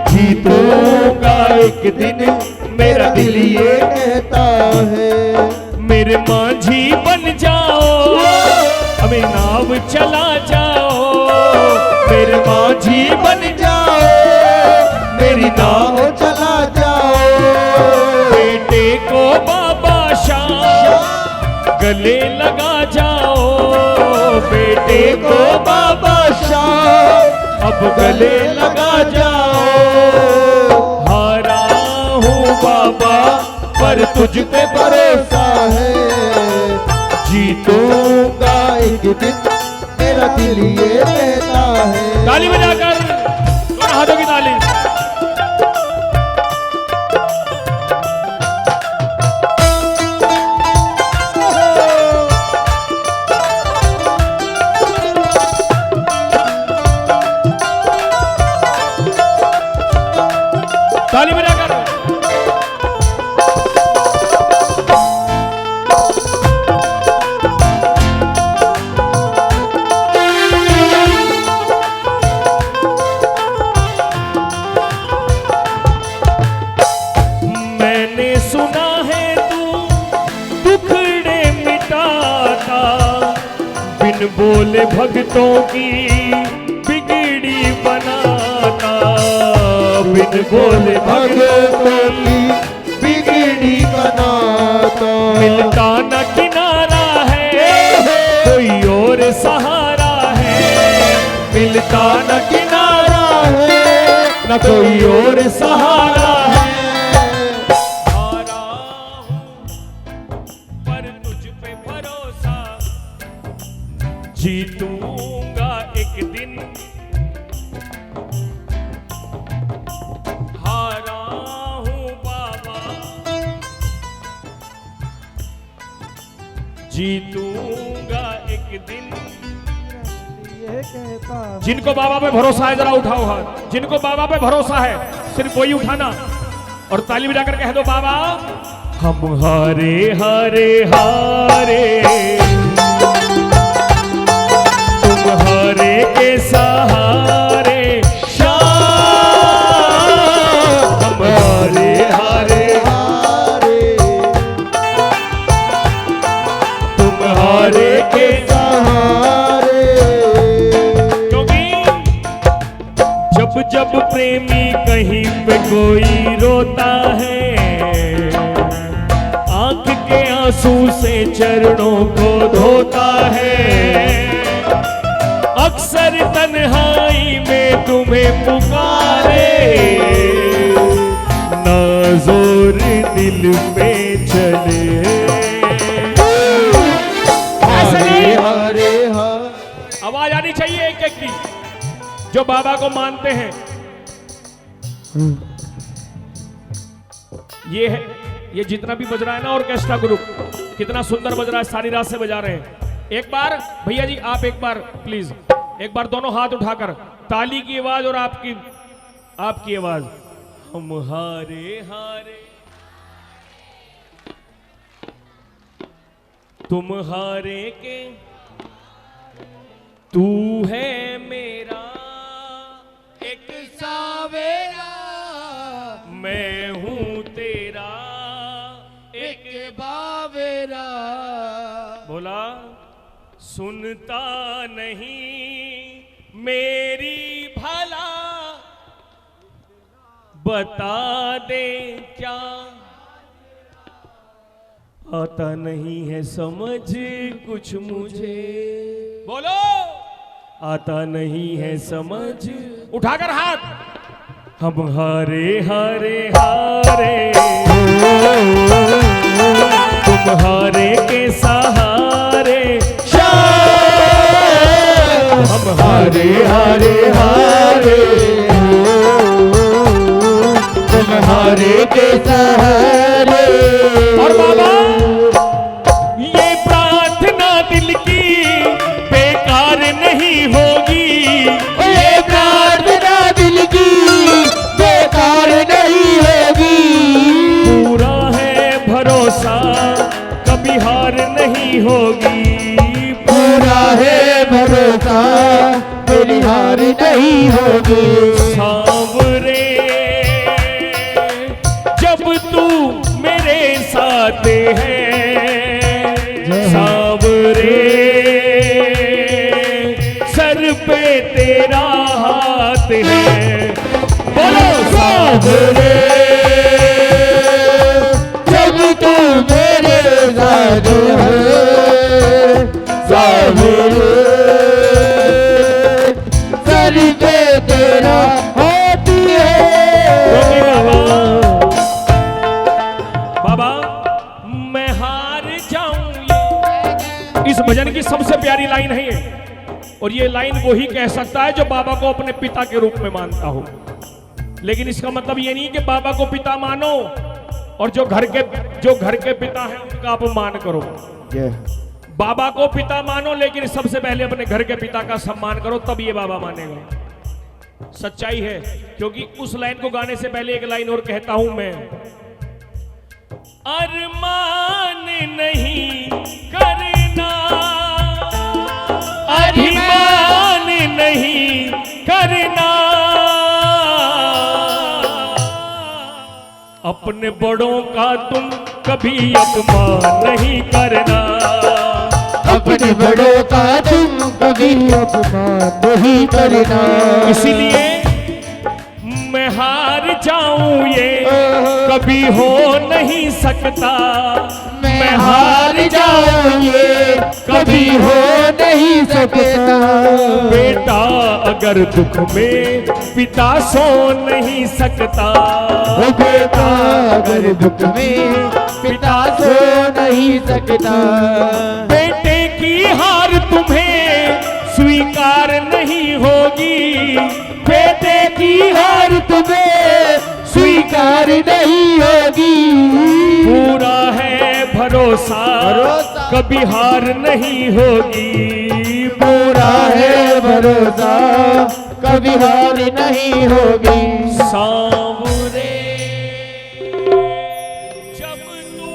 S3: जीतूंगा एक दिन, मेरा दिल ये कहता है।
S1: मेरे माझी बन जाओ, हमें नाव चला जाओ।
S3: मेरे माझी बन जाओ, मेरी नाव चला जाओ।
S1: बेटे को बाबा श्याम गले लगा जाओ।
S3: बेटे को बाबा श्याम अब गले लगा जाओ।
S1: हारा हूँ
S3: बाबा पर तुझ पे भरोसा है। जीतो आज दिन मेरा दिल ये कहता है।
S1: ताली बजाकर दोनों हाथों की ताली। ताली बजाकर मैंने सुना है तू दुखड़े मिटाता, बिन बोले भक्तों की बिगड़ी बनाता, बिन बोले
S3: भगतों की बिगड़ी बनाता।
S1: मिलता न किनारा है कोई और सहारा है, मिलता न किनारा है न कोई और सहारा है। हारा हूं पर तुझ पे भरोसा, जीतूंगा एक दिन। हारा हूं बाबा, जीतूंगा एक दिन। जिनको बाबा पे भरोसा है जरा उठाओ हाथ। जिनको बाबा पे भरोसा है सिर्फ वही उठाना और ताली बजाकर कह दो बाबा हम हारे हारे हारे, तुम हारे के सहारे शाम, हम हारे हारे तुम हारे के
S3: सहारे।
S1: क्योंकि जब जब प्रेमी कहीं पे कोई रोता है, आंख के आंसू से चरणों को धोता है, अक्सर तन्हाई में तुम्हें पुकारे, ना जोर दिल पे चले। ऐसे नहीं,
S3: हरे
S1: आवाज आनी चाहिए एक एक की जो बाबा को मानते हैं। ये है, ये जितना भी बज रहा है ना ऑर्केस्ट्रा ग्रुप कितना सुंदर बज रहा है, सारी रात से बजा रहे हैं। एक बार भैया जी आप एक बार प्लीज एक बार दोनों हाथ उठाकर ताली की आवाज और आपकी आवाज। हम हारे हारे तुम हारे के, तू है मेरा एक सावेरा, मैं हूं तेरा एक बावेरा। बोला सुनता नहीं मेरी भला, बता दे क्या, आता नहीं है समझ कुछ मुझे। बोलो आता नहीं है समझ, उठाकर हाथ। हम हारे हारे हारे तुम हारे के सहारे शाम, हम हारे हारे हारे
S3: तुम हारे के सहारे।
S1: और बाबा ये प्रार्थना दिल की बेकार नहीं होगी,
S3: ये प्रार्थना दिल की बेकार नहीं होगी।
S1: पूरा है भरोसा कभी हार नहीं होगी,
S3: पूरा है भरोसा मेरी हार नहीं होगी।
S1: सांवरे जब तू मेरे साथ है, सांवरे सर पे तेरा हाथ है। बोलो सांवरे
S3: जब तू मेरे साथ है, सांवरे सर पे तेरा हाथ है।
S1: बाबा मैं हार जाऊं, ये इस भजन की सबसे प्यारी लाइन है ये लाइन वही कह सकता है जो बाबा को अपने पिता के रूप में मानता हो। लेकिन इसका मतलब ये नहीं कि बाबा को पिता मानो और जो घर के पिता हैं उनका अपमान करो। बाबा को पिता मानो, लेकिन सबसे पहले अपने घर के पिता का सम्मान करो, तब ये बाबा मानेगा। सच्चाई है। क्योंकि उस लाइन को गाने से पहले एक लाइन और कहता हूं मैं, अरमान नहीं करना, अभिमान नहीं करना, अपने बड़ों का तुम कभी अपमान नहीं करना,
S2: अपने बड़ों का तुम कभी अपमान नहीं करना।
S1: इसीलिए मैं हार जाऊं ये कभी हो नहीं सकता,
S2: मैं हार जाऊं ये कभी हो नहीं सकता।
S1: बेटा अगर दुख में पिता सो नहीं सकता,
S2: बेटा अगर दुख में पिता सो नहीं सकता।
S1: बेटे की हार तुम्हें स्वीकार नहीं होगी,
S2: बेटे की हार तुम्हें स्वीकार नहीं होगी।
S1: पूरा है भरोसा कभी हार नहीं होगी,
S2: पूरा है भरोसा कभी हार नहीं होगी।
S1: सांवरे जब तू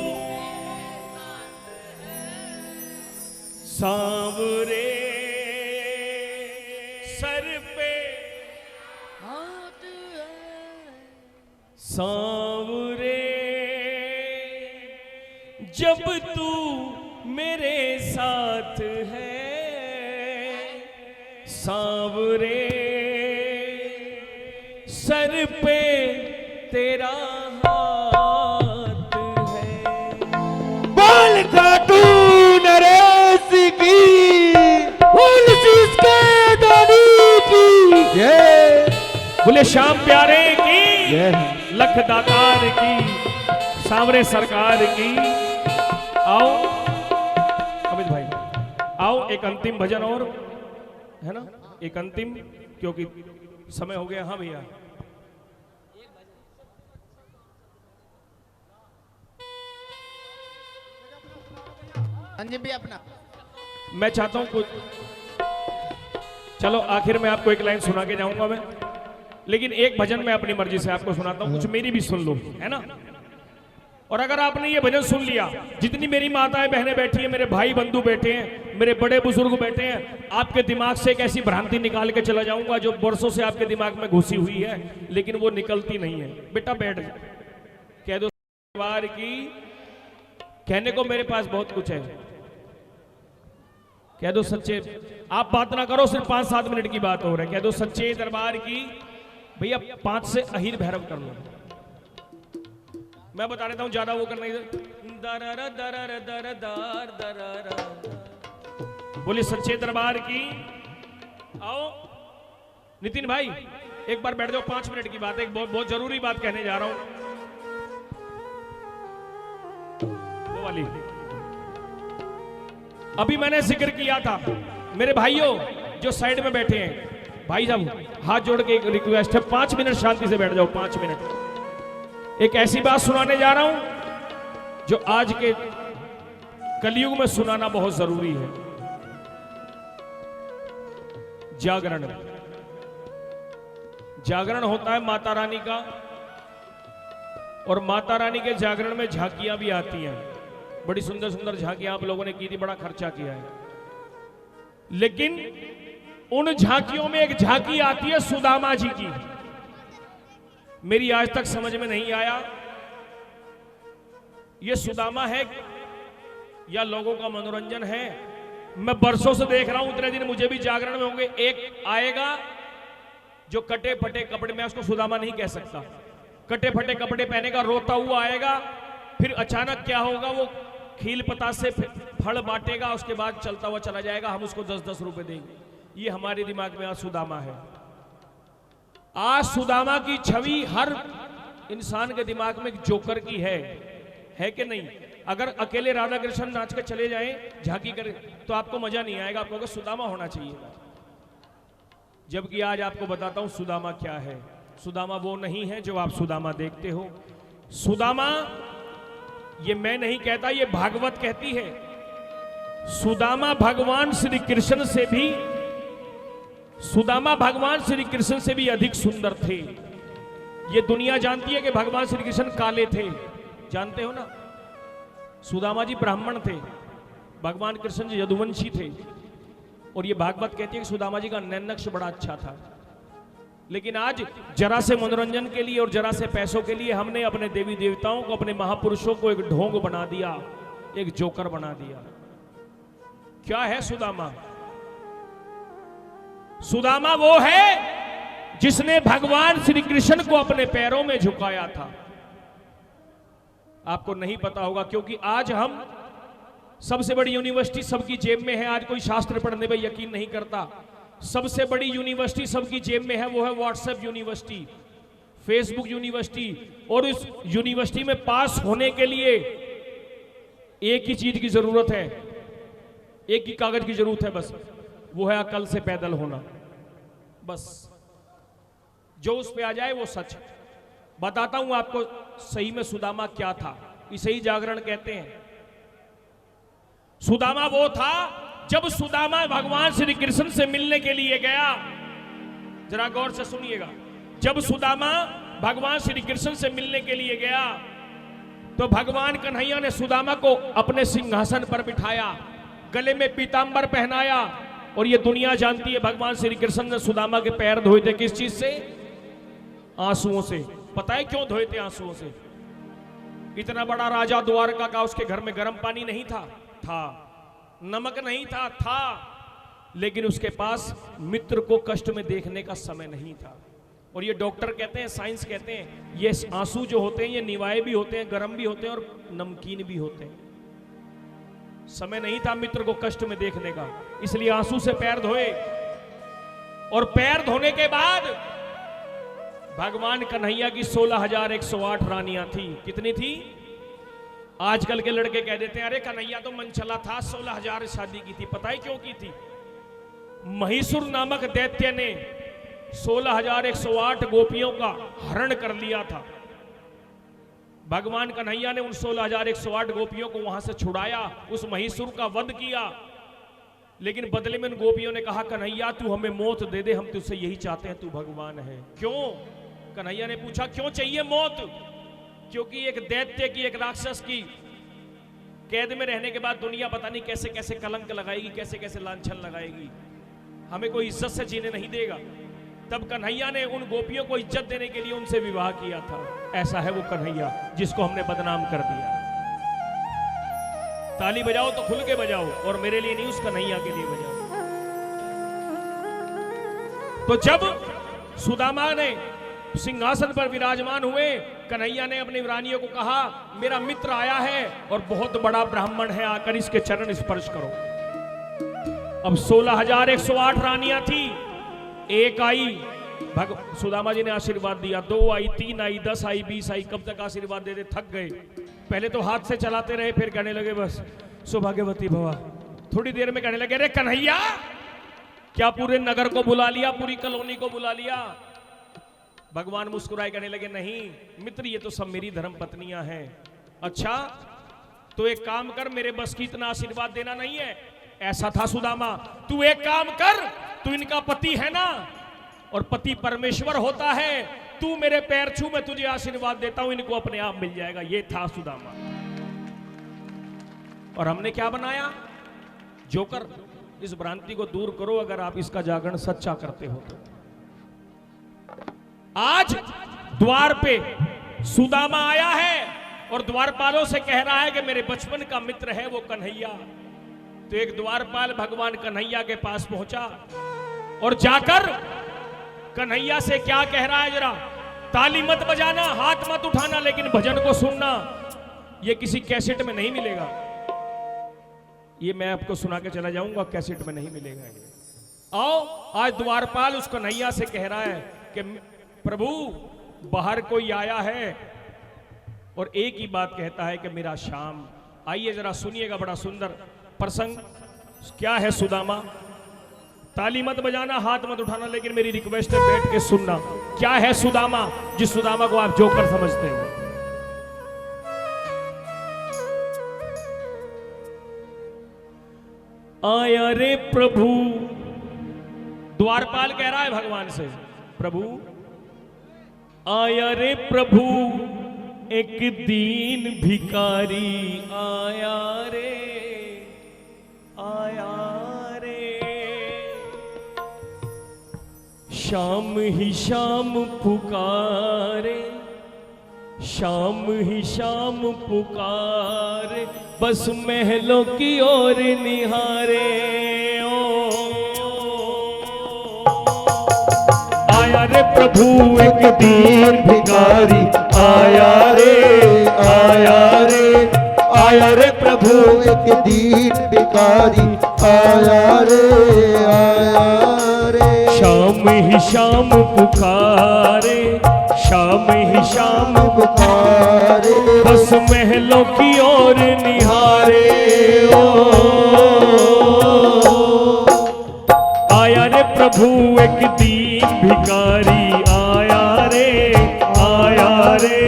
S1: सांवरे सर पे सांवरे जब तू मेरे साथ है, सांवरे सर पे तेरा हाथ है।
S2: बोल खाटू नरेश की, बोल जिसके दानी की,
S1: बोले श्याम प्यारे की, लख दातार की, सांवरे सरकार की। आओ अमित भाई, आओ एक अंतिम भजन और है ना, एक अंतिम, क्योंकि समय हो गया। हाँ भैया,
S2: भी अपना
S1: मैं चाहता हूं कुछ, चलो आखिर में आपको एक लाइन सुना के जाऊंगा मैं, लेकिन एक भजन मैं अपनी मर्जी से आपको सुनाता हूं, कुछ मेरी भी सुन लो, है ना। और अगर आपने ये भजन सुन लिया, जितनी मेरी माताएं बहनें बैठी हैं, मेरे भाई बंधु बैठे हैं, मेरे बड़े बुजुर्ग बैठे हैं, आपके दिमाग से एक ऐसी भ्रांति निकाल के चला जाऊंगा जो वर्षों से आपके दिमाग में घुसी हुई है, लेकिन वो निकलती नहीं है। बेटा बैठ कह दो दरबार की, कहने को मेरे पास बहुत कुछ है, कह दो सच्चे, आप बात ना करो, सिर्फ 5-7 मिनट की बात हो रही है। कह दो सच्चे दरबार की। भैया 5 से अहिर भैरव कर लो, मैं बता देता हूं, ज्यादा वो करना इधर। दरर दरर दर दर दरर, बोले सच्चे दरबार की। आओ नितिन भाई एक बार बैठ जाओ, 5 मिनट की बात है, एक बहुत जरूरी बात कहने जा रहा हूं, वो वाली। अभी मैंने जिक्र किया था, मेरे भाइयों जो साइड में बैठे हैं, भाई साहब हाथ जोड़ के एक रिक्वेस्ट है, 5 मिनट शांति से बैठ जाओ, 5 मिनट। एक ऐसी बात सुनाने जा रहा हूं जो आज के कलयुग में सुनाना बहुत जरूरी है। जागरण, जागरण होता है माता रानी का, और माता रानी के जागरण में झांकियां भी आती हैं, बड़ी सुंदर सुंदर झांकियां आप लोगों ने की थी, बड़ा खर्चा किया है। लेकिन उन झांकियों में एक झांकी आती है सुदामा जी की, मेरी आज तक समझ में नहीं आया ये सुदामा है या लोगों का मनोरंजन है। मैं बरसों से देख रहा हूं, उतने दिन मुझे भी जागरण में होंगे, एक आएगा जो कटे फटे कपड़े, मैं उसको सुदामा नहीं कह सकता, कटे फटे कपड़े पहनेगा, रोता हुआ आएगा, फिर अचानक क्या होगा, वो खील पतास से फल बांटेगा, उसके बाद चलता हुआ चला जाएगा, हम उसको 10-10 रुपए देंगे। ये हमारे दिमाग में आज सुदामा है। आज सुदामा की छवि हर इंसान के दिमाग में जोकर की है कि नहीं? अगर अकेले राधा कृष्ण नाच के चले जाएं, झांकी करें, तो आपको मजा नहीं आएगा, आपको सुदामा होना चाहिए। जबकि आज आपको बताता हूं सुदामा क्या है। सुदामा वो नहीं है जो आप सुदामा देखते हो। सुदामा, ये मैं नहीं कहता, ये भागवत कहती है। सुदामा भगवान श्री कृष्ण से भी, सुदामा भगवान श्री कृष्ण से भी अधिक सुंदर थे। ये दुनिया जानती है कि भगवान श्री कृष्ण काले थे, जानते हो ना। सुदामा जी ब्राह्मण थे, भगवान कृष्ण जी यदुवंशी थे। और ये भागवत कहती है कि सुदामा जी का नैनक्ष बड़ा अच्छा था। लेकिन आज जरा से मनोरंजन के लिए और जरा से पैसों के लिए हमने अपने देवी देवताओं को, अपने महापुरुषों को एक ढोंग बना दिया, एक जोकर बना दिया। क्या है सुदामा? सुदामा वो है जिसने भगवान श्री कृष्ण को अपने पैरों में झुकाया था। आपको नहीं पता होगा, क्योंकि आज हम, सबसे बड़ी यूनिवर्सिटी सबकी जेब में है। आज कोई शास्त्र पढ़ने पर यकीन नहीं करता। सबसे बड़ी यूनिवर्सिटी सबकी जेब में है, वो है व्हाट्सएप यूनिवर्सिटी, फेसबुक यूनिवर्सिटी। और उस यूनिवर्सिटी में पास होने के लिए एक ही चीज की जरूरत है, एक ही कागज की जरूरत है बस, वो है अकल से पैदल होना। बस जो उस पे आ जाए वो सच। बताता हूं आपको सही में सुदामा क्या था। इसे ही जागरण कहते हैं। सुदामा वो था, जब सुदामा भगवान श्री कृष्ण से मिलने के लिए गया, जरा गौर से सुनिएगा, जब सुदामा भगवान श्री कृष्ण से मिलने के लिए गया तो भगवान कन्हैया ने सुदामा को अपने सिंहासन पर बिठाया, गले में पीतांबर पहनाया। और ये दुनिया जानती है भगवान श्री कृष्ण ने सुदामा के पैर धोए थे किस चीज से? आंसुओं से। पता है क्यों धोए थे आंसुओं से? इतना बड़ा राजा द्वारका का, उसके घर में गर्म पानी नहीं था, नमक नहीं था, लेकिन उसके पास मित्र को कष्ट में देखने का समय नहीं था। और ये डॉक्टर कहते हैं, साइंस कहते हैं, ये आंसू जो होते हैं ये निवाए भी होते हैं, गर्म भी होते हैं और नमकीन भी होते हैं। समय नहीं था मित्र को कष्ट में देखने का, इसलिए आंसू से पैर धोए। और पैर धोने के बाद भगवान कन्हैया की 16,108 रानियां थी। कितनी थी? आजकल के लड़के कह देते हैं अरे कन्हैया तो मनचला था, 16,000 शादी की थी। पता है क्यों की थी? महिषुर नामक दैत्य ने 16,108 गोपियों का हरण कर लिया था। भगवान कन्हैया ने उन 16,108 गोपियों को वहां से छुड़ाया, उस महिषुर का वध किया। लेकिन बदले में उन गोपियों ने कहा कन्हैया तू हमें मौत दे दे, हम तुझसे यही चाहते हैं, तू भगवान है। क्यों? कन्हैया ने पूछा क्यों चाहिए मौत? क्योंकि एक दैत्य की, एक राक्षस की कैद में रहने के बाद दुनिया पता नहीं कैसे कैसे कलंक लगाएगी, कैसे कैसे लांछन लगाएगी, हमें कोई इज्जत से जीने नहीं देगा। तब कन्हैया ने उन गोपियों को इज्जत देने के लिए उनसे विवाह किया था। ऐसा है वो कन्हैया जिसको हमने बदनाम कर दिया। ताली बजाओ तो खुल के बजाओ, और मेरे लिए नहीं, उस कन्हैया के लिए बजाओ। तो जब सुदामा ने सिंहासन पर विराजमान हुए, कन्हैया ने अपनी रानियों को कहा मेरा मित्र आया है और बहुत बड़ा ब्राह्मण है, आकर इसके चरण स्पर्श करो। अब 16,108 रानियां थी, एक आई, सुदामा जी ने आशीर्वाद दिया, 2 आई, 3 आई, 10 आई, 20 आई, कब तक आशीर्वाद देते, थक गए। पहले तो हाथ से चलाते रहे, फिर कहने लगे बस सौभाग्यवती भवा। थोड़ी देर में कहने लगे अरे कन्हैया, क्या पूरे नगर को बुला लिया, पूरी कॉलोनी को बुला लिया? भगवान मुस्कुराए, कहने लगे नहीं मित्र, ये तो सब मेरी धर्म पत्नियां हैं। अच्छा तो एक काम कर, मेरे बस की इतना आशीर्वाद देना नहीं है। ऐसा था सुदामा, तू एक काम कर, तू इनका पति है ना, और पति परमेश्वर होता है, तू मेरे पैर छू, मैं तुझे आशीर्वाद देता हूं, इनको अपने आप मिल जाएगा। ये था सुदामा। और हमने क्या बनाया? जोकर। इस भ्रांति को दूर करो अगर आप इसका जागरण सच्चा करते हो तो। आज द्वार पे सुदामा आया है और द्वारपालों से कह रहा है कि मेरे बचपन का मित्र है वो कन्हैया। तो एक द्वारपाल भगवान कन्हैया के पास पहुंचा और जाकर कन्हैया से क्या कह रहा है, जरा ताली मत बजाना, हाथ मत उठाना, लेकिन भजन को सुनना। ये किसी कैसेट में नहीं मिलेगा, ये मैं आपको सुना के चला जाऊंगा, कैसेट में नहीं मिलेगा ये। आओ, आज द्वारपाल उस कन्हैया से कह रहा है कि प्रभु बाहर कोई आया है और एक ही बात कहता है कि मेरा श्याम। आइए जरा सुनिएगा, बड़ा सुंदर प्रसंग। क्या है सुदामा? ताली मत बजाना, हाथ मत उठाना, लेकिन मेरी रिक्वेस्ट है बैठ के सुनना। क्या है सुदामा, जिस सुदामा को आप जोकर समझते हो। आया रे प्रभु, द्वारपाल कह रहा है भगवान से, प्रभु आया रे प्रभु, एक दीन भिखारी आया रे, आया रे। शाम ही शाम पुकारे, शाम ही शाम पुकारे, बस महलों की ओर निहारे। ओ आया रे प्रभु एक दीन भिखारी, आया रे, आया रे,
S3: आया रे प्रभु एक दीन भिखारी, आया रे, आया रे।
S1: शाम ही शाम पुकारे, शाम ही शाम
S3: पुकारे,
S1: बस महलों की ओर निहारे। ओ आया रे प्रभु एक दीन भिखारी, आया रे, आया रे,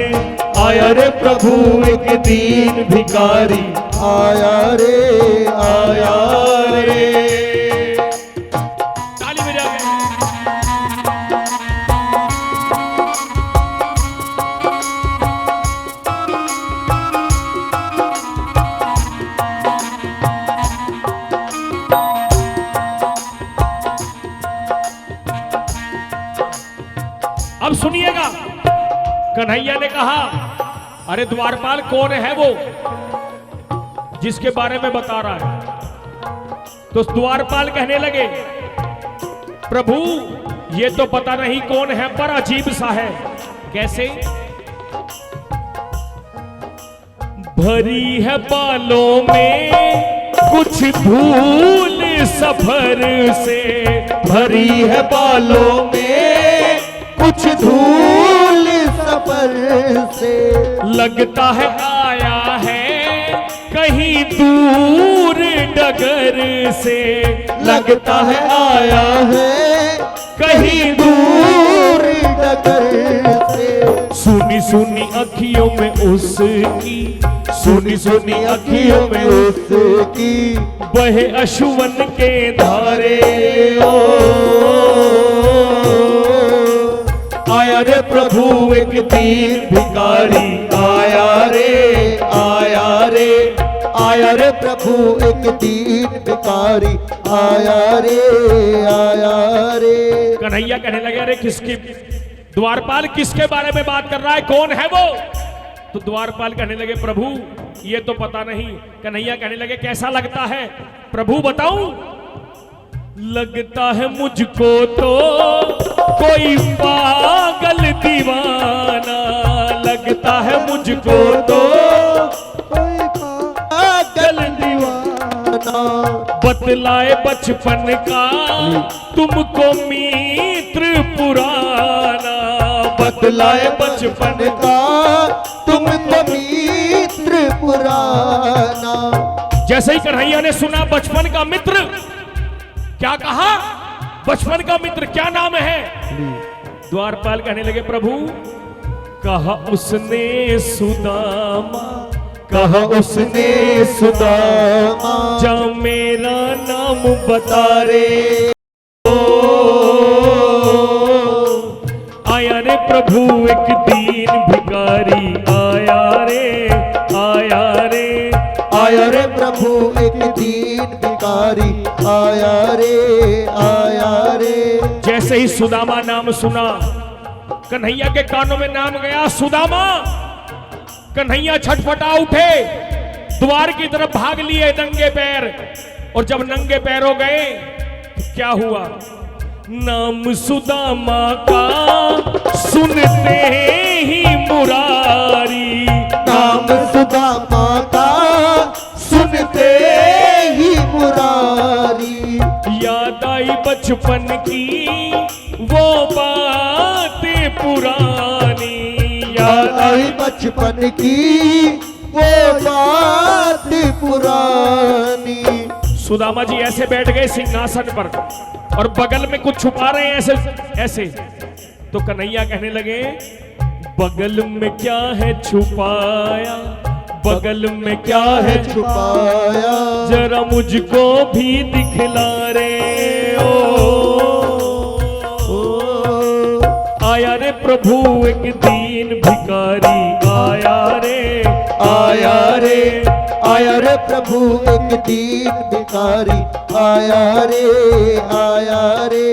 S1: आया रे प्रभु एक दीन भिखारी,
S3: आया रे, आया रे।
S1: ताली बजा के। अब सुनिएगा, कन्हैया ने कहा, अरे द्वारपाल कौन है वो जिसके बारे में बता रहा है। तो द्वारपाल कहने लगे, प्रभु ये तो पता नहीं कौन है, पर अजीब सा है। कैसे? भरी है बालों में कुछ धूल सफर से,
S3: भरी है बालों में कुछ धूल सफर से,
S1: लगता है आया है कहीं दूर डगर से,
S3: लगता है आया है कहीं दूर डगर से।
S1: सुनी सुनी अखियों में उसकी,
S3: सुनी सुनी अखियों में उसकी,
S1: बहे अश्वन के धारे।
S3: ओ आया रे प्रभु एक दीन भिखारी, आया रे, आया रे, आया रे प्रभु एक दीन भिखारी, आया रे, आया रे।
S1: कन्हैया कहने लगे, अरे किसकी, द्वारपाल किसके बारे में बात कर रहा है, कौन है वो? तो द्वारपाल कहने लगे, प्रभु ये तो पता नहीं। कन्हैया कहने लगे, कैसा लगता है? प्रभु बताऊं? लगता है मुझको तो कोई पागल दीवाना, लगता है मुझको तो
S3: कोई पागल दीवाना,
S1: बतलाए बचपन का तुमको मित्र पुराना,
S3: बतलाए बचपन का तुमको मित्र पुराना।
S1: जैसे ही कन्हैया ने सुना बचपन का मित्र, क्या कहा? बचपन का मित्र क्या नाम है? द्वारपाल कहने लगे, प्रभु कहा उसने सुदामा,
S3: कहा उसने सुदामा,
S1: जा मेरा नाम बता रे। आया रे प्रभु एक दीन भिखारी, आया रे, आया रे,
S3: आया रे प्रभु एक दीन भिखारी, आया रे, आया रे।
S1: जैसे ही सुदामा नाम सुना, कन्हैया के कानों में नाम गया सुदामा, कन्हैया छटपटा उठे, द्वार की तरफ भाग लिए नंगे पैर। और जब नंगे पैर हो गए तो क्या हुआ? नाम सुदामा का सुनते ही मुरारी,
S3: नाम सुदामा का सुनते ही मुरारी,
S1: याद आई बचपन की वो बातें पुरानी,
S3: याद आई बचपन की वो बात पुरानी।
S1: सुदामा जी ऐसे बैठ गए सिंहासन पर और बगल में कुछ छुपा रहे हैं ऐसे ऐसे। तो कन्हैया कहने लगे, बगल में क्या है छुपाया, बगल में क्या है
S3: छुपाया,
S1: जरा मुझको भी दिखला रे। आया रे प्रभु एक दीन भिखारी, आया रे
S3: आया रे, आया रे प्रभु एक दीन भिखारी, आया रे आया रे।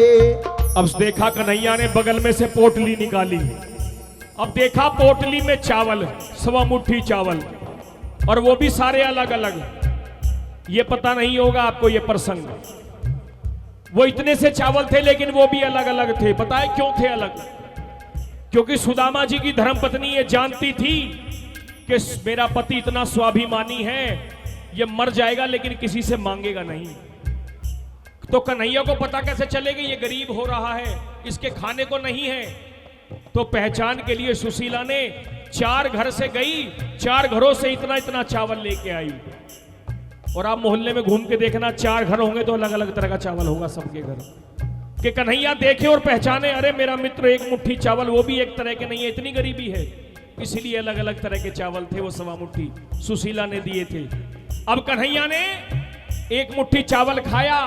S1: अब देखा कन्हैया ने बगल में से पोटली निकाली। अब देखा पोटली में चावल, 1.25 मुट्ठी चावल, और वो भी सारे अलग अलग। ये पता नहीं होगा आपको ये प्रसंग, वो इतने से चावल थे लेकिन वो भी अलग अलग थे। पता है क्यों थे अलग? क्योंकि सुदामा जी की धर्मपत्नी ये जानती थी कि मेरा पति इतना स्वाभिमानी है, ये मर जाएगा लेकिन किसी से मांगेगा नहीं। तो कन्हैया को पता कैसे चलेगा ये गरीब हो रहा है, इसके खाने को नहीं है। तो पहचान के लिए सुशीला ने 4 घर से गई, 4 घरों से इतना इतना चावल लेके आई। और आप मोहल्ले में घूम के देखना, 4 घर होंगे तो अलग अलग तरह का चावल होगा सबके घर। कि कन्हैया देखे और पहचाने, अरे मेरा मित्र 1 मुट्ठी चावल, वो भी एक तरह के नहीं है, इतनी गरीबी है, इसलिए अलग अलग तरह के चावल थे। वो 1.25 मुट्ठी सुशीला ने दिए थे। अब कन्हैया ने 1 मुट्ठी चावल खाया,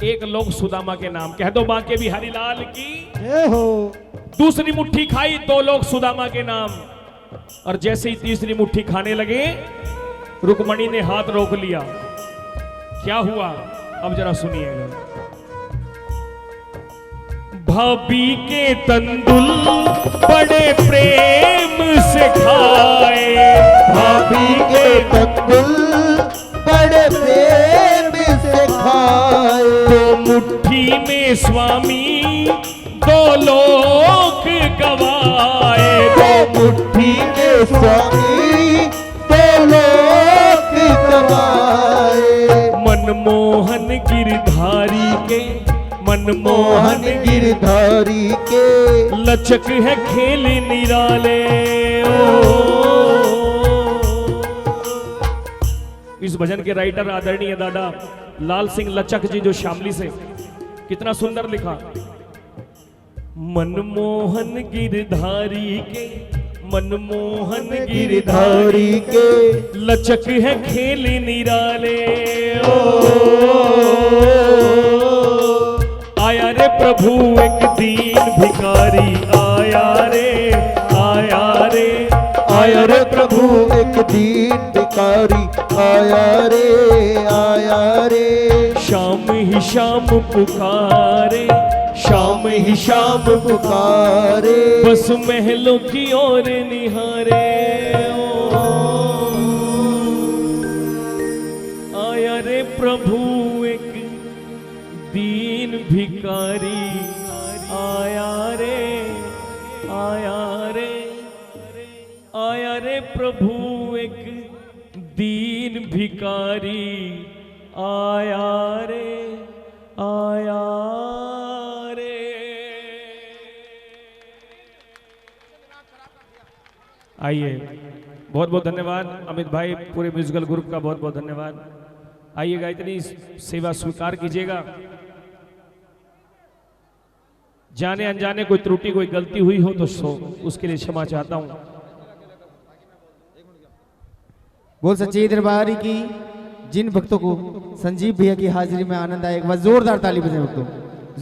S1: 1 लोग सुदामा के नाम, कह दो बांके बिहारी लाल की
S3: जय हो।
S1: दूसरी मुट्ठी खाई, 2 लोग सुदामा के नाम। और जैसे ही तीसरी मुट्ठी खाने लगे, रुक्मणी ने हाथ रोक लिया। क्या हुआ अब जरा सुनिएगा। भाभी के तंदुल बड़े प्रेम से खाए,
S3: भाभी के तंदुल बड़े प्रेम से खाए।
S1: 2 मुट्ठी में स्वामी 2 लोक गवाए,
S3: 2 मुट्ठी में स्वामी 2 लोक गवाए।
S1: मनमोहन गिरधारी के, मनमोहन
S3: गिरधारी के,
S1: लचक है खेल निराले। इस भजन के राइटर आदरणीय दादा लाल सिंह लचक जी, जो शामली से, कितना सुंदर लिखा। मनमोहन गिरधारी के, मनमोहन गिरधारी
S3: के,
S1: लचक है खेल निराले। आया रे प्रभु एक दीन भिखारी, आया रे आया रे,
S3: आया रे प्रभु एक दीन भिखारी, आया रे आया रे।
S1: शाम ही शाम पुकारे, शाम ही शाम
S3: पुकारे,
S1: बस महलों की ओर निहारे। आया रे प्रभु एक दीन भिखारी, आया रे आया रे, आया रे प्रभु एक दीन भिखारी, आया रे आया रे। आइए, बहुत बहुत धन्यवाद अमित भाई, पूरे म्यूजिकल ग्रुप का बहुत बहुत धन्यवाद। आइएगा, इतनी सेवा स्वीकार कीजिएगा। जाने अनजाने कोई त्रुटि, कोई गलती हुई हो तो उसके लिए क्षमा चाहता हूं।
S2: बोल सच्चे दरबार की। जिन भक्तों को संजीव भैया की हाजिरी में आनंद आए, एक बार जोरदार ताली बजाएं भक्तों।